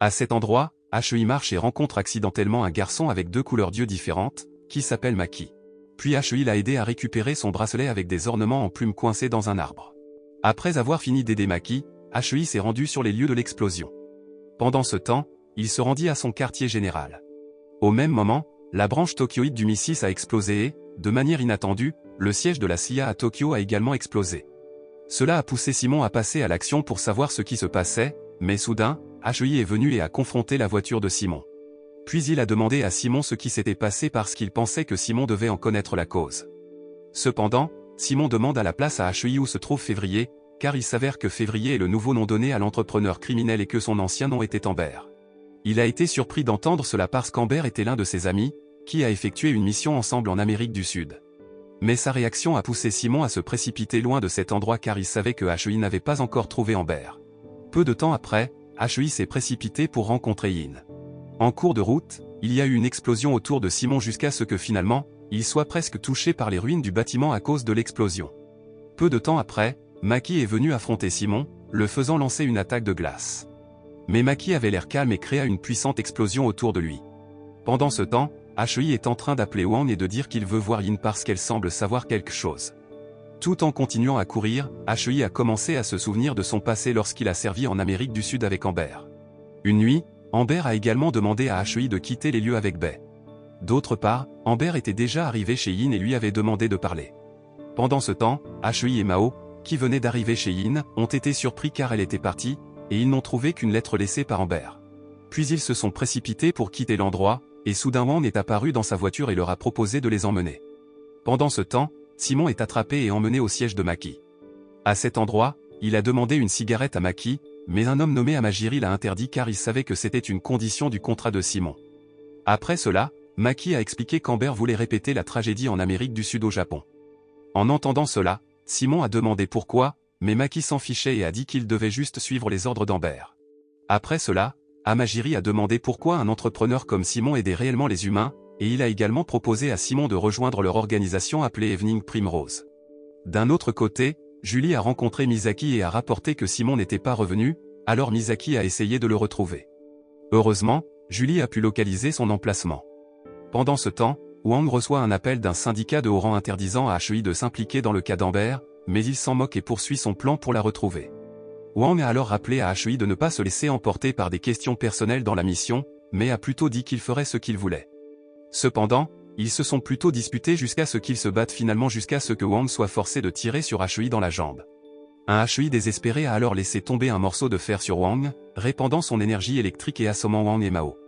À cet endroit, Hui marche et rencontre accidentellement un garçon avec deux couleurs d'yeux différentes, qui s'appelle Maki. Puis Hui l'a aidé à récupérer son bracelet avec des ornements en plumes coincés dans un arbre. Après avoir fini d'aider Maki, Hui s'est rendu sur les lieux de l'explosion. Pendant ce temps, il se rendit à son quartier général. Au même moment, la branche tokyoïde du MI6 a explosé et, de manière inattendue, le siège de la CIA à Tokyo a également explosé. Cela a poussé Simon à passer à l'action pour savoir ce qui se passait, mais soudain, Hui est venu et a confronté la voiture de Simon. Puis il a demandé à Simon ce qui s'était passé parce qu'il pensait que Simon devait en connaître la cause. Cependant, Simon demande à la place à Hui où se trouve Février, car il s'avère que Février est le nouveau nom donné à l'entrepreneur criminel et que son ancien nom était Amber. Il a été surpris d'entendre cela parce qu'Amber était l'un de ses amis, qui a effectué une mission ensemble en Amérique du Sud. Mais sa réaction a poussé Simon à se précipiter loin de cet endroit car il savait que Hui n'avait pas encore trouvé Amber. Peu de temps après, Hui s'est précipité pour rencontrer Yin. En cours de route, il y a eu une explosion autour de Simon jusqu'à ce que finalement, il soit presque touché par les ruines du bâtiment à cause de l'explosion. Peu de temps après, Maki est venu affronter Simon, le faisant lancer une attaque de glace. Mais Maki avait l'air calme et créa une puissante explosion autour de lui. Pendant ce temps, Hui est en train d'appeler Wang et de dire qu'il veut voir Yin parce qu'elle semble savoir quelque chose. Tout en continuant à courir, HEI a commencé à se souvenir de son passé lorsqu'il a servi en Amérique du Sud avec Amber. Une nuit, Amber a également demandé à HEI de quitter les lieux avec Bay. D'autre part, Amber était déjà arrivé chez Yin et lui avait demandé de parler. Pendant ce temps, HEI et Mao, qui venaient d'arriver chez Yin, ont été surpris car elle était partie, et ils n'ont trouvé qu'une lettre laissée par Amber. Puis ils se sont précipités pour quitter l'endroit, et soudain Wang est apparu dans sa voiture et leur a proposé de les emmener. Pendant ce temps, Simon est attrapé et emmené au siège de Maki. À cet endroit, il a demandé une cigarette à Maki, mais un homme nommé Amajiri l'a interdit car il savait que c'était une condition du contrat de Simon. Après cela, Maki a expliqué qu'Amber voulait répéter la tragédie en Amérique du Sud au Japon. En entendant cela, Simon a demandé pourquoi, mais Maki s'en fichait et a dit qu'il devait juste suivre les ordres d'Amber. Après cela, Amajiri a demandé pourquoi un entrepreneur comme Simon aidait réellement les humains, et il a également proposé à Simon de rejoindre leur organisation appelée Evening Primrose. D'un autre côté, Julie a rencontré Misaki et a rapporté que Simon n'était pas revenu, alors Misaki a essayé de le retrouver. Heureusement, Julie a pu localiser son emplacement. Pendant ce temps, Wang reçoit un appel d'un syndicat de haut rang interdisant à HEI de s'impliquer dans le cas d'Amber, mais il s'en moque et poursuit son plan pour la retrouver. Wang a alors rappelé à HEI de ne pas se laisser emporter par des questions personnelles dans la mission, mais a plutôt dit qu'il ferait ce qu'il voulait. Cependant, ils se sont plutôt disputés jusqu'à ce qu'ils se battent finalement jusqu'à ce que Wang soit forcé de tirer sur HEI dans la jambe. Un HEI désespéré a alors laissé tomber un morceau de fer sur Wang, répandant son énergie électrique et assommant Wang et Mao.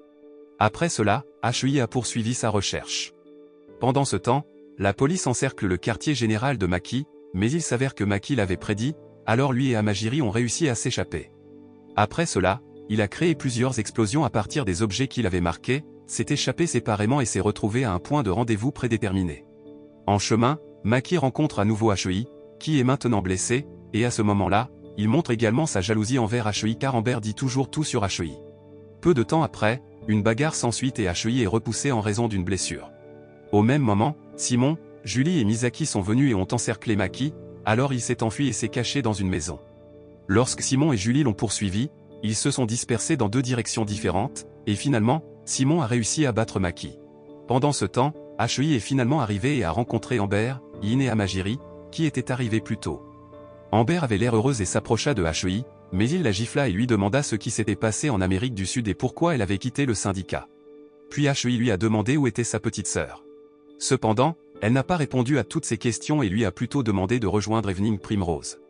Après cela, HEI a poursuivi sa recherche. Pendant ce temps, la police encercle le quartier général de Maki, mais il s'avère que Maki l'avait prédit, alors lui et Amajiri ont réussi à s'échapper. Après cela, il a créé plusieurs explosions à partir des objets qu'il avait marqués, s'est échappé séparément et s'est retrouvé à un point de rendez-vous prédéterminé. En chemin, Maki rencontre à nouveau HEI, qui est maintenant blessé, et à ce moment-là, il montre également sa jalousie envers HEI car Amber dit toujours tout sur HEI. Peu de temps après, une bagarre s'ensuit et HEI est repoussé en raison d'une blessure. Au même moment, Simon, Julie et Misaki sont venus et ont encerclé Maki, alors il s'est enfui et s'est caché dans une maison. Lorsque Simon et Julie l'ont poursuivi, ils se sont dispersés dans deux directions différentes, et finalement, Simon a réussi à battre Maki. Pendant ce temps, HEI est finalement arrivé et a rencontré Amber, Yin et Amajiri, qui étaient arrivés plus tôt. Amber avait l'air heureuse et s'approcha de HEI, mais il la gifla et lui demanda ce qui s'était passé en Amérique du Sud et pourquoi elle avait quitté le syndicat. Puis HEI lui a demandé où était sa petite sœur. Cependant, elle n'a pas répondu à toutes ces questions et lui a plutôt demandé de rejoindre Evening Primrose.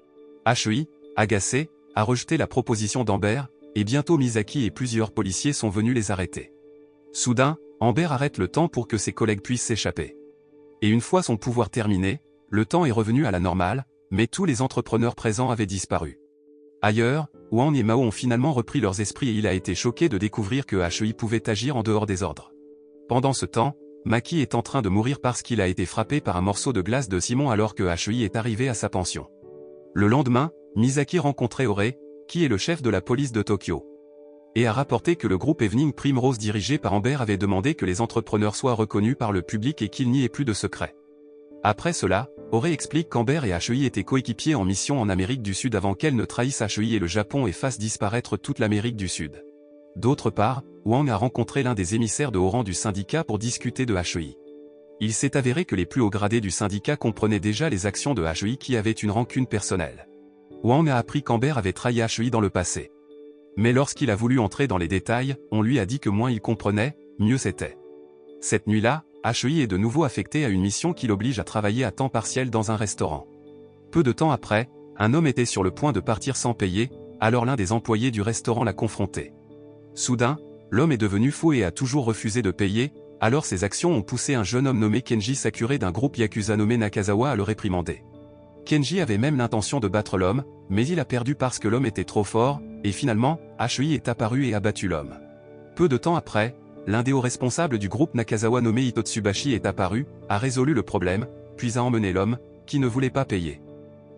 HEI, agacé, a rejeté la proposition d'Amber, et bientôt Misaki et plusieurs policiers sont venus les arrêter. Soudain, Amber arrête le temps pour que ses collègues puissent s'échapper. Et une fois son pouvoir terminé, le temps est revenu à la normale, mais tous les entrepreneurs présents avaient disparu. Ailleurs, Wang et Mao ont finalement repris leurs esprits et il a été choqué de découvrir que HEI pouvait agir en dehors des ordres. Pendant ce temps, Maki est en train de mourir parce qu'il a été frappé par un morceau de glace de Simon alors que HEI est arrivé à sa pension. Le lendemain, Misaki rencontrait Ore, qui est le chef de la police de Tokyo, et a rapporté que le groupe Evening Primrose dirigé par Amber avait demandé que les entrepreneurs soient reconnus par le public et qu'il n'y ait plus de secrets. Après cela, Ore explique qu'Amber et HEI étaient coéquipiers en mission en Amérique du Sud avant qu'elle ne trahisse HEI et le Japon et fasse disparaître toute l'Amérique du Sud. D'autre part, Wang a rencontré l'un des émissaires de haut rang du syndicat pour discuter de HEI. Il s'est avéré que les plus hauts gradés du syndicat comprenaient déjà les actions de HEI qui avaient une rancune personnelle. Wang a appris qu'Amber avait trahi HEI dans le passé. Mais lorsqu'il a voulu entrer dans les détails, on lui a dit que moins il comprenait, mieux c'était. Cette nuit-là, HEI est de nouveau affecté à une mission qui l'oblige à travailler à temps partiel dans un restaurant. Peu de temps après, un homme était sur le point de partir sans payer, alors l'un des employés du restaurant l'a confronté. Soudain, l'homme est devenu fou et a toujours refusé de payer, alors ses actions ont poussé un jeune homme nommé Kenji Sakure d'un groupe Yakuza nommé Nakazawa à le réprimander. Kenji avait même l'intention de battre l'homme, mais il a perdu parce que l'homme était trop fort, et finalement, HEI est apparu et a battu l'homme. Peu de temps après, l'un des hauts responsables du groupe Nakazawa nommé Hitotsubashi est apparu, a résolu le problème, puis a emmené l'homme, qui ne voulait pas payer.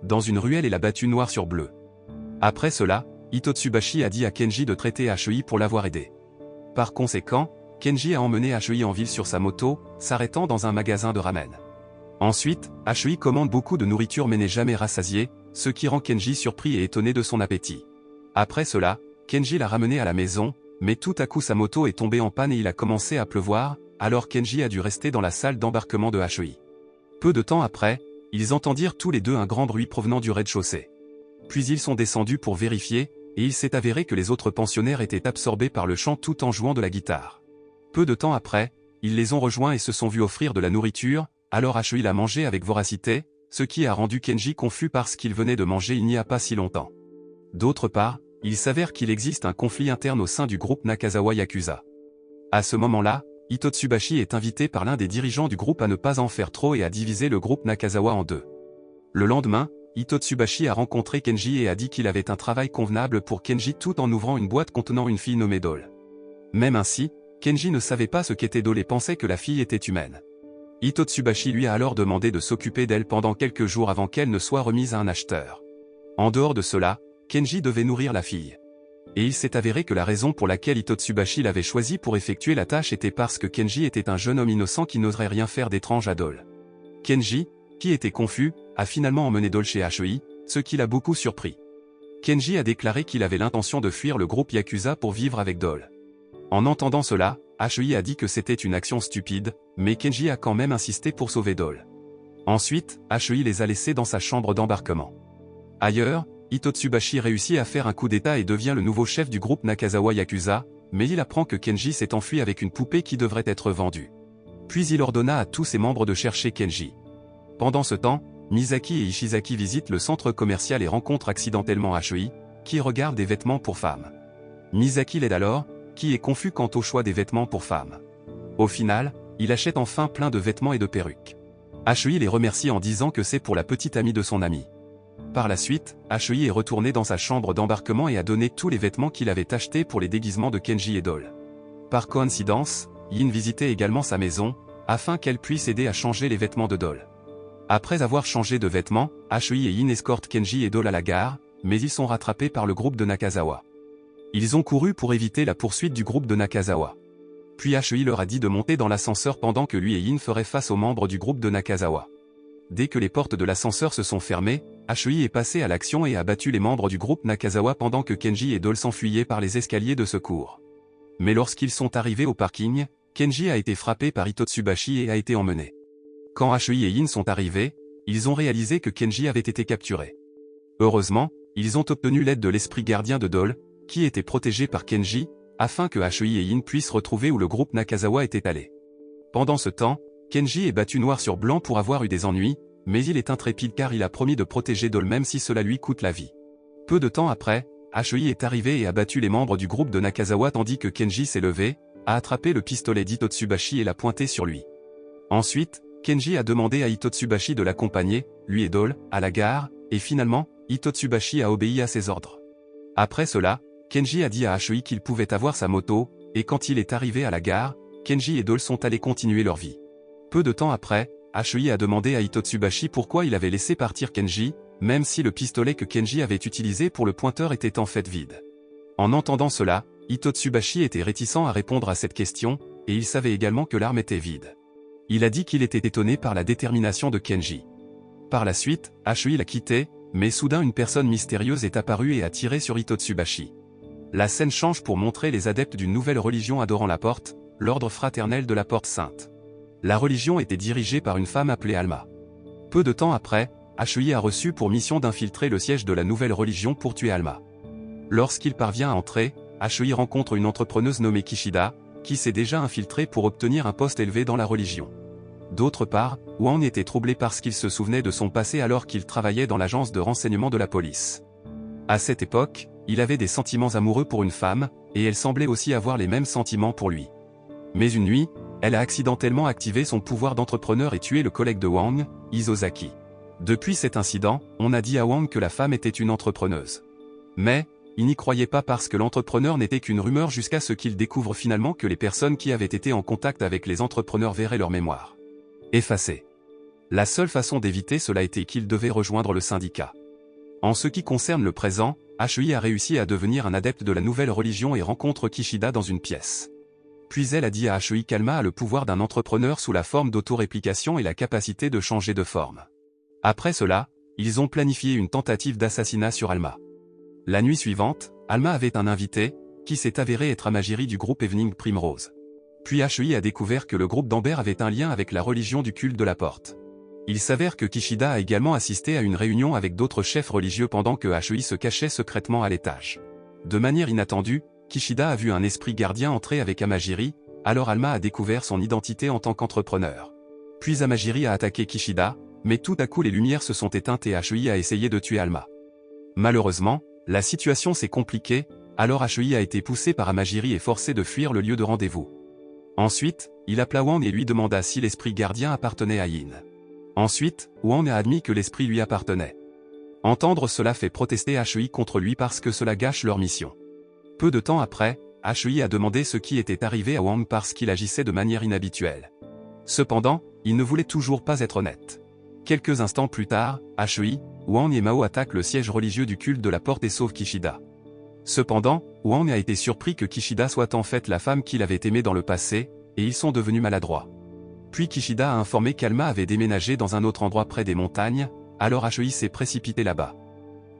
Dans une ruelle et l'a battu noir sur bleu. Après cela, Hitotsubashi a dit à Kenji de traiter HEI pour l'avoir aidé. Par conséquent, Kenji a emmené HEI en ville sur sa moto, s'arrêtant dans un magasin de ramen. Ensuite, HEI commande beaucoup de nourriture mais n'est jamais rassasié, ce qui rend Kenji surpris et étonné de son appétit. Après cela, Kenji l'a ramené à la maison, mais tout à coup sa moto est tombée en panne et il a commencé à pleuvoir, alors Kenji a dû rester dans la salle d'embarquement de HEI. Peu de temps après, ils entendirent tous les deux un grand bruit provenant du rez-de-chaussée. Puis ils sont descendus pour vérifier, et il s'est avéré que les autres pensionnaires étaient absorbés par le chant tout en jouant de la guitare. Peu de temps après, ils les ont rejoints et se sont vus offrir de la nourriture, alors Achoui l'a mangé avec voracité, ce qui a rendu Kenji confus parce qu'il venait de manger il n'y a pas si longtemps. D'autre part, il s'avère qu'il existe un conflit interne au sein du groupe Nakazawa Yakuza. À ce moment-là, Ito Tsubashi est invité par l'un des dirigeants du groupe à ne pas en faire trop et à diviser le groupe Nakazawa en deux. Le lendemain, Ito Tsubashi a rencontré Kenji et a dit qu'il avait un travail convenable pour Kenji tout en ouvrant une boîte contenant une fille nommée Doll. Même ainsi, Kenji ne savait pas ce qu'était Doll et pensait que la fille était humaine. Ito Tsubashi lui a alors demandé de s'occuper d'elle pendant quelques jours avant qu'elle ne soit remise à un acheteur. En dehors de cela, Kenji devait nourrir la fille. Et il s'est avéré que la raison pour laquelle Ito Tsubashi l'avait choisi pour effectuer la tâche était parce que Kenji était un jeune homme innocent qui n'oserait rien faire d'étrange à Doll. Kenji, qui était confus, a finalement emmené Doll chez Achoui, ce qui l'a beaucoup surpris. Kenji a déclaré qu'il avait l'intention de fuir le groupe Yakuza pour vivre avec Doll. En entendant cela, Achoui a dit que c'était une action stupide, mais Kenji a quand même insisté pour sauver Doll. Ensuite, Achoui les a laissés dans sa chambre d'embarquement. Ailleurs, Ito Tsubashi réussit à faire un coup d'état et devient le nouveau chef du groupe Nakazawa Yakuza, mais il apprend que Kenji s'est enfui avec une poupée qui devrait être vendue. Puis il ordonna à tous ses membres de chercher Kenji. Pendant ce temps, Misaki et Ishizaki visitent le centre commercial et rencontrent accidentellement Achoui, qui regarde des vêtements pour femmes. Misaki l'aide alors, qui est confus quant au choix des vêtements pour femmes. Au final, il achète enfin plein de vêtements et de perruques. Achoui les remercie en disant que c'est pour la petite amie de son ami. Par la suite, Achoui est retourné dans sa chambre d'embarquement et a donné tous les vêtements qu'il avait achetés pour les déguisements de Kenji et Doll. Par coïncidence, Yin visitait également sa maison, afin qu'elle puisse aider à changer les vêtements de Doll. Après avoir changé de vêtements, Achoui et Yin escortent Kenji et Doll à la gare, mais ils sont rattrapés par le groupe de Nakazawa. Ils ont couru pour éviter la poursuite du groupe de Nakazawa. Puis Achoui leur a dit de monter dans l'ascenseur pendant que lui et Yin feraient face aux membres du groupe de Nakazawa. Dès que les portes de l'ascenseur se sont fermées, Achoui est passé à l'action et a battu les membres du groupe Nakazawa pendant que Kenji et Doll s'enfuyaient par les escaliers de secours. Mais lorsqu'ils sont arrivés au parking, Kenji a été frappé par Ito Tsubashi et a été emmené. Quand Achoui et Yin sont arrivés, ils ont réalisé que Kenji avait été capturé. Heureusement, ils ont obtenu l'aide de l'esprit gardien de Doll, qui était protégé par Kenji, afin que Achoui et Yin puissent retrouver où le groupe Nakazawa était allé. Pendant ce temps, Kenji est battu noir sur blanc pour avoir eu des ennuis, mais il est intrépide car il a promis de protéger Doll même si cela lui coûte la vie. Peu de temps après, Achoui est arrivé et a battu les membres du groupe de Nakazawa tandis que Kenji s'est levé, a attrapé le pistolet d'Ito Tsubashi et l'a pointé sur lui. Ensuite, Kenji a demandé à Ito Tsubashi de l'accompagner, lui et Doll, à la gare, et finalement, Ito Tsubashi a obéi à ses ordres. Après cela, Kenji a dit à Achoui qu'il pouvait avoir sa moto, et quand il est arrivé à la gare, Kenji et Doll sont allés continuer leur vie. Peu de temps après, Achoui a demandé à Ito Tsubashi pourquoi il avait laissé partir Kenji, même si le pistolet que Kenji avait utilisé pour le pointeur était en fait vide. En entendant cela, Ito Tsubashi était réticent à répondre à cette question, et il savait également que l'arme était vide. Il a dit qu'il était étonné par la détermination de Kenji. Par la suite, Achoui l'a quitté, mais soudain une personne mystérieuse est apparue et a tiré sur Ito Tsubashi. La scène change pour montrer les adeptes d'une nouvelle religion adorant la porte, l'ordre fraternel de la Porte Sainte. La religion était dirigée par une femme appelée Alma. Peu de temps après, Achoui a reçu pour mission d'infiltrer le siège de la nouvelle religion pour tuer Alma. Lorsqu'il parvient à entrer, Achoui rencontre une entrepreneuse nommée Kishida, qui s'est déjà infiltrée pour obtenir un poste élevé dans la religion. D'autre part, Wang était troublé parce qu'il se souvenait de son passé alors qu'il travaillait dans l'agence de renseignement de la police. À cette époque, il avait des sentiments amoureux pour une femme, et elle semblait aussi avoir les mêmes sentiments pour lui. Mais une nuit, elle a accidentellement activé son pouvoir d'entrepreneur et tué le collègue de Wang, Isozaki. Depuis cet incident, on a dit à Wang que la femme était une entrepreneuse. Mais, il n'y croyait pas parce que l'entrepreneur n'était qu'une rumeur jusqu'à ce qu'il découvre finalement que les personnes qui avaient été en contact avec les entrepreneurs verraient leur mémoire effacée. La seule façon d'éviter cela était qu'il devait rejoindre le syndicat. En ce qui concerne le présent, Achoui a réussi à devenir un adepte de la nouvelle religion et rencontre Kishida dans une pièce. Puis elle a dit à Achoui qu'Alma a le pouvoir d'un entrepreneur sous la forme d'autoréplication et la capacité de changer de forme. Après cela, ils ont planifié une tentative d'assassinat sur Alma. La nuit suivante, Alma avait un invité, qui s'est avéré être Amajiri du groupe Evening Primrose. Puis Achoui a découvert que le groupe d'Amber avait un lien avec la religion du culte de la porte. Il s'avère que Kishida a également assisté à une réunion avec d'autres chefs religieux pendant que HEI se cachait secrètement à l'étage. De manière inattendue, Kishida a vu un esprit gardien entrer avec Amajiri, alors Alma a découvert son identité en tant qu'entrepreneur. Puis Amajiri a attaqué Kishida, mais tout à coup les lumières se sont éteintes et HEI a essayé de tuer Alma. Malheureusement, la situation s'est compliquée, alors HEI a été poussé par Amajiri et forcé de fuir le lieu de rendez-vous. Ensuite, il appela Wang et lui demanda si l'esprit gardien appartenait à Yin. Ensuite, Wang a admis que l'esprit lui appartenait. Entendre cela fait protester HEI contre lui parce que cela gâche leur mission. Peu de temps après, HEI a demandé ce qui était arrivé à Wang parce qu'il agissait de manière inhabituelle. Cependant, il ne voulait toujours pas être honnête. Quelques instants plus tard, HEI, Wang et Mao attaquent le siège religieux du culte de la porte et sauvent Kishida. Cependant, Wang a été surpris que Kishida soit en fait la femme qu'il avait aimée dans le passé, et ils sont devenus maladroits. Puis Kishida a informé qu'Alma avait déménagé dans un autre endroit près des montagnes, alors HEI s'est précipité là-bas.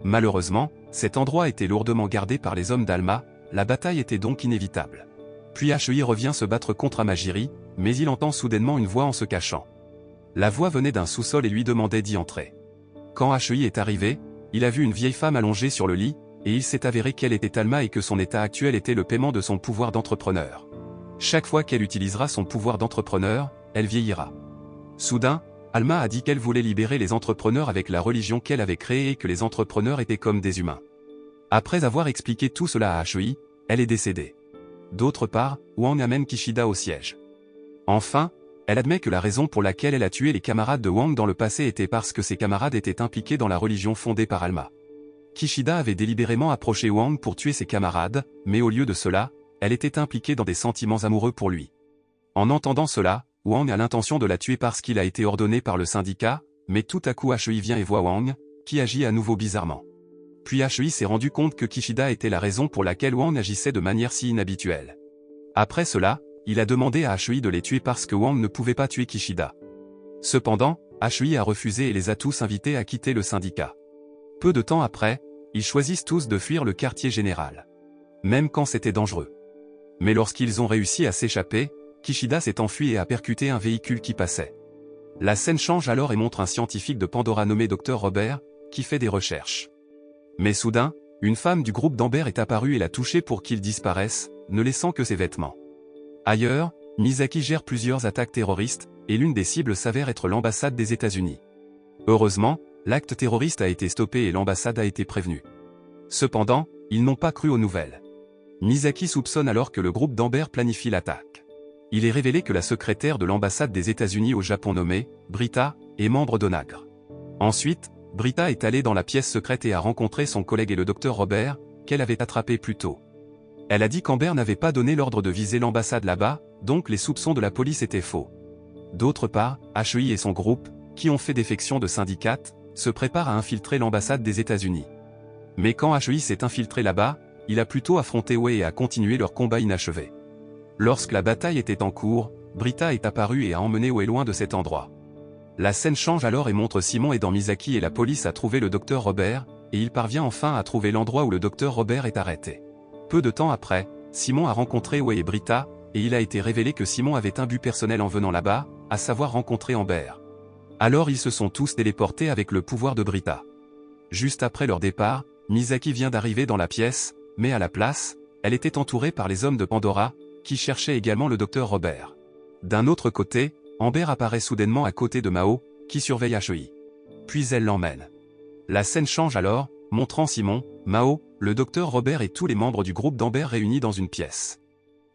Malheureusement, cet endroit était lourdement gardé par les hommes d'Alma, la bataille était donc inévitable. Puis HEI revient se battre contre Amajiri, mais il entend soudainement une voix en se cachant. La voix venait d'un sous-sol et lui demandait d'y entrer. Quand HEI est arrivé, il a vu une vieille femme allongée sur le lit, et il s'est avéré qu'elle était Alma et que son état actuel était le paiement de son pouvoir d'entrepreneur. Chaque fois qu'elle utilisera son pouvoir d'entrepreneur, elle vieillira. Soudain, Alma a dit qu'elle voulait libérer les entrepreneurs avec la religion qu'elle avait créée et que les entrepreneurs étaient comme des humains. Après avoir expliqué tout cela à HEI, elle est décédée. D'autre part, Wang amène Kishida au siège. Enfin, elle admet que la raison pour laquelle elle a tué les camarades de Wang dans le passé était parce que ses camarades étaient impliqués dans la religion fondée par Alma. Kishida avait délibérément approché Wang pour tuer ses camarades, mais au lieu de cela, elle était impliquée dans des sentiments amoureux pour lui. En entendant cela, Wang a l'intention de la tuer parce qu'il a été ordonné par le syndicat, mais tout à coup HEI vient et voit Wang, qui agit à nouveau bizarrement. Puis HEI s'est rendu compte que Kishida était la raison pour laquelle Wang agissait de manière si inhabituelle. Après cela, il a demandé à HEI de les tuer parce que Wang ne pouvait pas tuer Kishida. Cependant, HEI a refusé et les a tous invités à quitter le syndicat. Peu de temps après, ils choisissent tous de fuir le quartier général. Même quand c'était dangereux. Mais lorsqu'ils ont réussi à s'échapper, Kishida s'est enfui et a percuté un véhicule qui passait. La scène change alors et montre un scientifique de Pandora nommé Dr Robert, qui fait des recherches. Mais soudain, une femme du groupe d'Amber est apparue et l'a touché pour qu'il disparaisse, ne laissant que ses vêtements. Ailleurs, Misaki gère plusieurs attaques terroristes, et l'une des cibles s'avère être l'ambassade des États-Unis. Heureusement, l'acte terroriste a été stoppé et l'ambassade a été prévenue. Cependant, ils n'ont pas cru aux nouvelles. Misaki soupçonne alors que le groupe d'Amber planifie l'attaque. Il est révélé que la secrétaire de l'ambassade des États-Unis au Japon nommée Britta est membre d'Onagre. Ensuite, Britta est allée dans la pièce secrète et a rencontré son collègue et le docteur Robert, qu'elle avait attrapé plus tôt. Elle a dit qu'Amber n'avait pas donné l'ordre de viser l'ambassade là-bas, donc les soupçons de la police étaient faux. D'autre part, HEI et son groupe, qui ont fait défection de syndicate, se préparent à infiltrer l'ambassade des États-Unis. Mais quand HEI s'est infiltré là-bas, il a plutôt affronté Wei et a continué leur combat inachevé. Lorsque la bataille était en cours, Britta est apparue et a emmené Wei loin de cet endroit. La scène change alors et montre Simon aidant Misaki et la police à trouver le docteur Robert, et il parvient enfin à trouver l'endroit où le docteur Robert est arrêté. Peu de temps après, Simon a rencontré Wei et Britta, et il a été révélé que Simon avait un but personnel en venant là-bas, à savoir rencontrer Amber. Alors ils se sont tous téléportés avec le pouvoir de Britta. Juste après leur départ, Misaki vient d'arriver dans la pièce, mais à la place, elle était entourée par les hommes de Pandora, qui cherchaient également le docteur Robert. D'un autre côté, Amber apparaît soudainement à côté de Mao, qui surveille HEI. Puis elle l'emmène. La scène change alors, montrant Simon, Mao, le docteur Robert et tous les membres du groupe d'Amber réunis dans une pièce.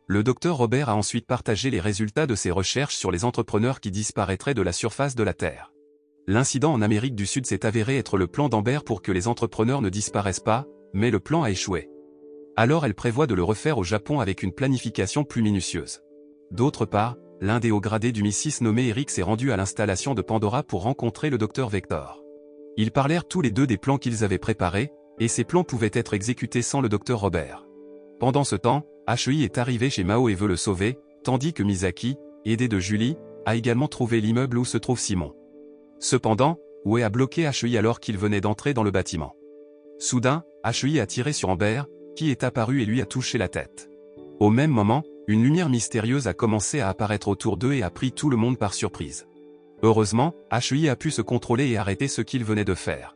Le docteur Robert a ensuite partagé les résultats de ses recherches sur les entrepreneurs qui disparaîtraient de la surface de la Terre. L'incident en Amérique du Sud s'est avéré être le plan d'Amber pour que les entrepreneurs ne disparaissent pas, mais le plan a échoué. Alors elle prévoit de le refaire au Japon avec une planification plus minutieuse. D'autre part, l'un des hauts gradés du MI6 nommé Eric s'est rendu à l'installation de Pandora pour rencontrer le docteur Vector. Ils parlèrent tous les deux des plans qu'ils avaient préparés, et ces plans pouvaient être exécutés sans le docteur Robert. Pendant ce temps, HEI est arrivé chez Mao et veut le sauver, tandis que Misaki, aidé de Julie, a également trouvé l'immeuble où se trouve Simon. Cependant, Wei a bloqué HEI alors qu'il venait d'entrer dans le bâtiment. Soudain, HEI a tiré sur Amber, qui est apparu et lui a touché la tête. Au même moment, une lumière mystérieuse a commencé à apparaître autour d'eux et a pris tout le monde par surprise. Heureusement, HEI a pu se contrôler et arrêter ce qu'il venait de faire.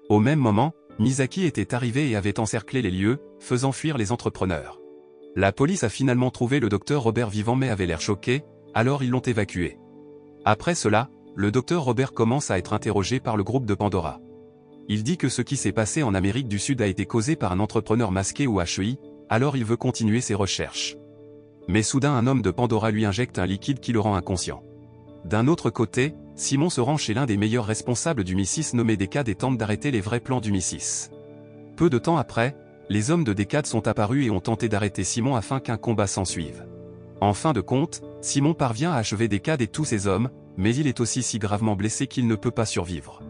Au même moment, Misaki était arrivé et avait encerclé les lieux, faisant fuir les entrepreneurs. La police a finalement trouvé le docteur Robert vivant mais avait l'air choqué, alors ils l'ont évacué. Après cela, le docteur Robert commence à être interrogé par le groupe de Pandora. Il dit que ce qui s'est passé en Amérique du Sud a été causé par un entrepreneur masqué ou HEI, alors il veut continuer ses recherches. Mais soudain un homme de Pandora lui injecte un liquide qui le rend inconscient. D'un autre côté, Simon se rend chez l'un des meilleurs responsables du MI6 nommé Decade et tente d'arrêter les vrais plans du MI6. Peu de temps après, les hommes de Decade sont apparus et ont tenté d'arrêter Simon afin qu'un combat s'ensuive. En fin de compte, Simon parvient à achever Decade et tous ses hommes, mais il est aussi si gravement blessé qu'il ne peut pas survivre.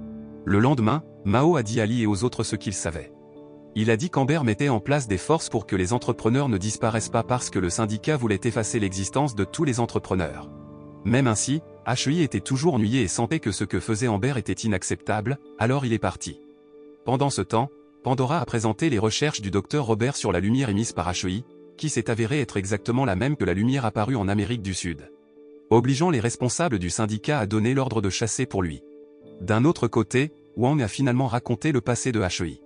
Le lendemain, Mao a dit à Lee et aux autres ce qu'il savait. Il a dit qu'Amber mettait en place des forces pour que les entrepreneurs ne disparaissent pas parce que le syndicat voulait effacer l'existence de tous les entrepreneurs. Même ainsi, HEI était toujours ennuyé et sentait que ce que faisait Amber était inacceptable, alors il est parti. Pendant ce temps, Pandora a présenté les recherches du docteur Robert sur la lumière émise par HEI, qui s'est avérée être exactement la même que la lumière apparue en Amérique du Sud. Obligeant les responsables du syndicat à donner l'ordre de chasser pour lui. D'un autre côté, Wang a finalement raconté le passé de HEI.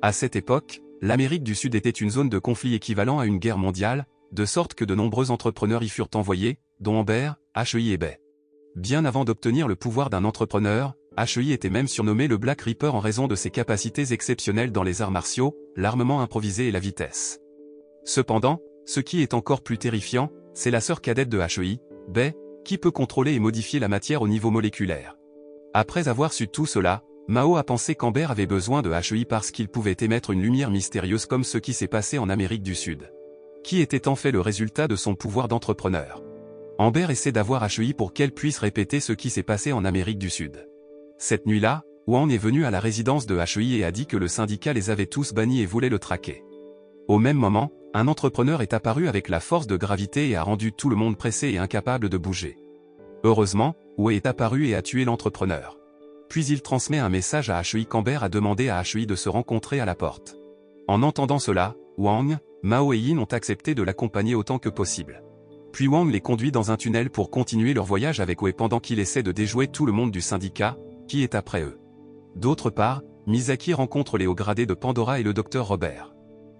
À cette époque, l'Amérique du Sud était une zone de conflit équivalent à une guerre mondiale, de sorte que de nombreux entrepreneurs y furent envoyés, dont Amber, HEI et Bay. Bien avant d'obtenir le pouvoir d'un entrepreneur, HEI était même surnommé le Black Reaper en raison de ses capacités exceptionnelles dans les arts martiaux, l'armement improvisé et la vitesse. Cependant, ce qui est encore plus terrifiant, c'est la sœur cadette de HEI, Bay, qui peut contrôler et modifier la matière au niveau moléculaire. Après avoir su tout cela, Mao a pensé qu'Amber avait besoin de HEI parce qu'il pouvait émettre une lumière mystérieuse comme ce qui s'est passé en Amérique du Sud. Qui était en fait le résultat de son pouvoir d'entrepreneur. Amber essaie d'avoir HEI pour qu'elle puisse répéter ce qui s'est passé en Amérique du Sud. Cette nuit-là, Wang est venu à la résidence de HEI et a dit que le syndicat les avait tous bannis et voulait le traquer. Au même moment, un entrepreneur est apparu avec la force de gravité et a rendu tout le monde pressé et incapable de bouger. Heureusement, Wei est apparu et a tué l'entrepreneur. Puis il transmet un message à HEI qu'Amber a demandé à HEI de se rencontrer à la porte. En entendant cela, Wang, Mao et Yin ont accepté de l'accompagner autant que possible. Puis Wang les conduit dans un tunnel pour continuer leur voyage avec Wei pendant qu'il essaie de déjouer tout le monde du syndicat, qui est après eux. D'autre part, Misaki rencontre les hauts gradés de Pandora et le docteur Robert.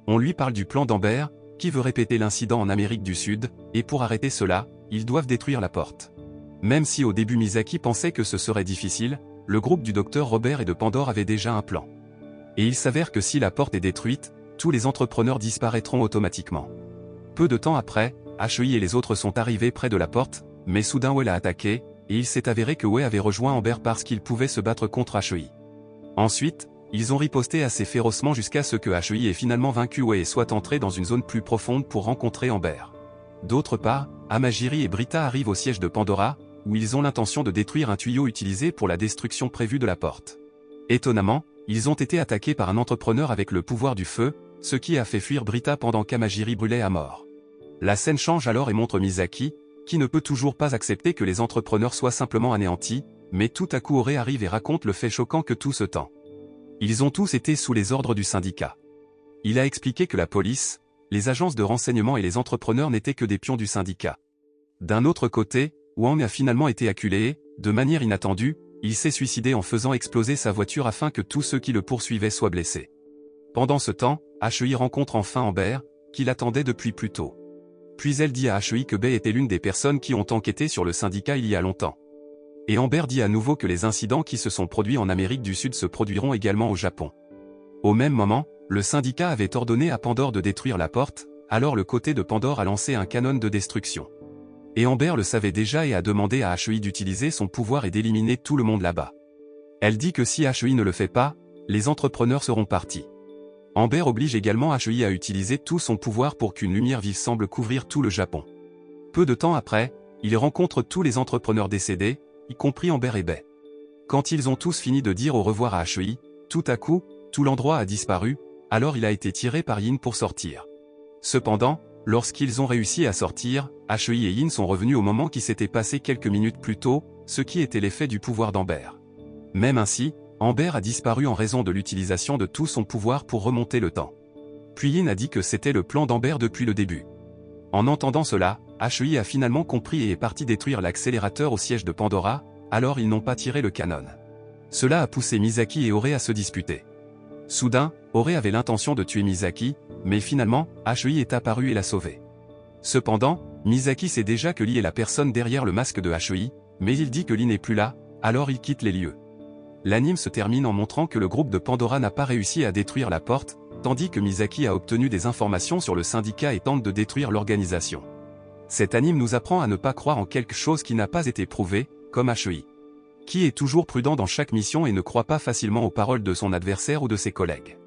On lui parle du plan d'Amber, qui veut répéter l'incident en Amérique du Sud, et pour arrêter cela, ils doivent détruire la porte. Même si au début Misaki pensait que ce serait difficile, le groupe du docteur Robert et de Pandora avait déjà un plan. Et il s'avère que si la porte est détruite, tous les entrepreneurs disparaîtront automatiquement. Peu de temps après, HEI et les autres sont arrivés près de la porte, mais soudain Wei l'a attaqué, et il s'est avéré que Wei avait rejoint Amber parce qu'il pouvait se battre contre HEI. Ensuite, ils ont riposté assez férocement jusqu'à ce que HEI ait finalement vaincu Wei et soit entré dans une zone plus profonde pour rencontrer Amber. D'autre part, Amajiri et Brita arrivent au siège de Pandora, où ils ont l'intention de détruire un tuyau utilisé pour la destruction prévue de la porte. Étonnamment, ils ont été attaqués par un entrepreneur avec le pouvoir du feu, ce qui a fait fuir Brita pendant qu'Amajiri brûlait à mort. La scène change alors et montre Misaki, qui ne peut toujours pas accepter que les entrepreneurs soient simplement anéantis, mais tout à coup Ore arrive et raconte le fait choquant que tout ce temps. Ils ont tous été sous les ordres du syndicat. Il a expliqué que la police, les agences de renseignement et les entrepreneurs n'étaient que des pions du syndicat. D'un autre côté, Wang a finalement été acculé et, de manière inattendue, il s'est suicidé en faisant exploser sa voiture afin que tous ceux qui le poursuivaient soient blessés. Pendant ce temps, HEI rencontre enfin Amber, qui l'attendait depuis plus tôt. Puis elle dit à HEI que Bay était l'une des personnes qui ont enquêté sur le syndicat il y a longtemps. Et Amber dit à nouveau que les incidents qui se sont produits en Amérique du Sud se produiront également au Japon. Au même moment, le syndicat avait ordonné à Pandore de détruire la porte, alors le côté de Pandore a lancé un canon de destruction. Et Amber le savait déjà et a demandé à HEI d'utiliser son pouvoir et d'éliminer tout le monde là-bas. Elle dit que si HEI ne le fait pas, les entrepreneurs seront partis. Amber oblige également HEI à utiliser tout son pouvoir pour qu'une lumière vive semble couvrir tout le Japon. Peu de temps après, il rencontre tous les entrepreneurs décédés, y compris Amber et Bay. Quand ils ont tous fini de dire au revoir à HEI, tout à coup, tout l'endroit a disparu, alors il a été tiré par Yin pour sortir. Cependant, lorsqu'ils ont réussi à sortir, HEI et Yin sont revenus au moment qui s'était passé quelques minutes plus tôt, ce qui était l'effet du pouvoir d'Amber. Même ainsi, Amber a disparu en raison de l'utilisation de tout son pouvoir pour remonter le temps. Puis Yin a dit que c'était le plan d'Amber depuis le début. En entendant cela, HEI a finalement compris et est parti détruire l'accélérateur au siège de Pandora, alors ils n'ont pas tiré le canon. Cela a poussé Misaki et Ore à se disputer. Soudain, Ore avait l'intention de tuer Misaki, mais finalement, Hei est apparu et l'a sauvé. Cependant, Misaki sait déjà que Lee est la personne derrière le masque de Hei, mais il dit que Lee n'est plus là, alors il quitte les lieux. L'anime se termine en montrant que le groupe de Pandora n'a pas réussi à détruire la porte, tandis que Misaki a obtenu des informations sur le syndicat et tente de détruire l'organisation. Cet anime nous apprend à ne pas croire en quelque chose qui n'a pas été prouvé, comme Hei, qui est toujours prudent dans chaque mission et ne croit pas facilement aux paroles de son adversaire ou de ses collègues.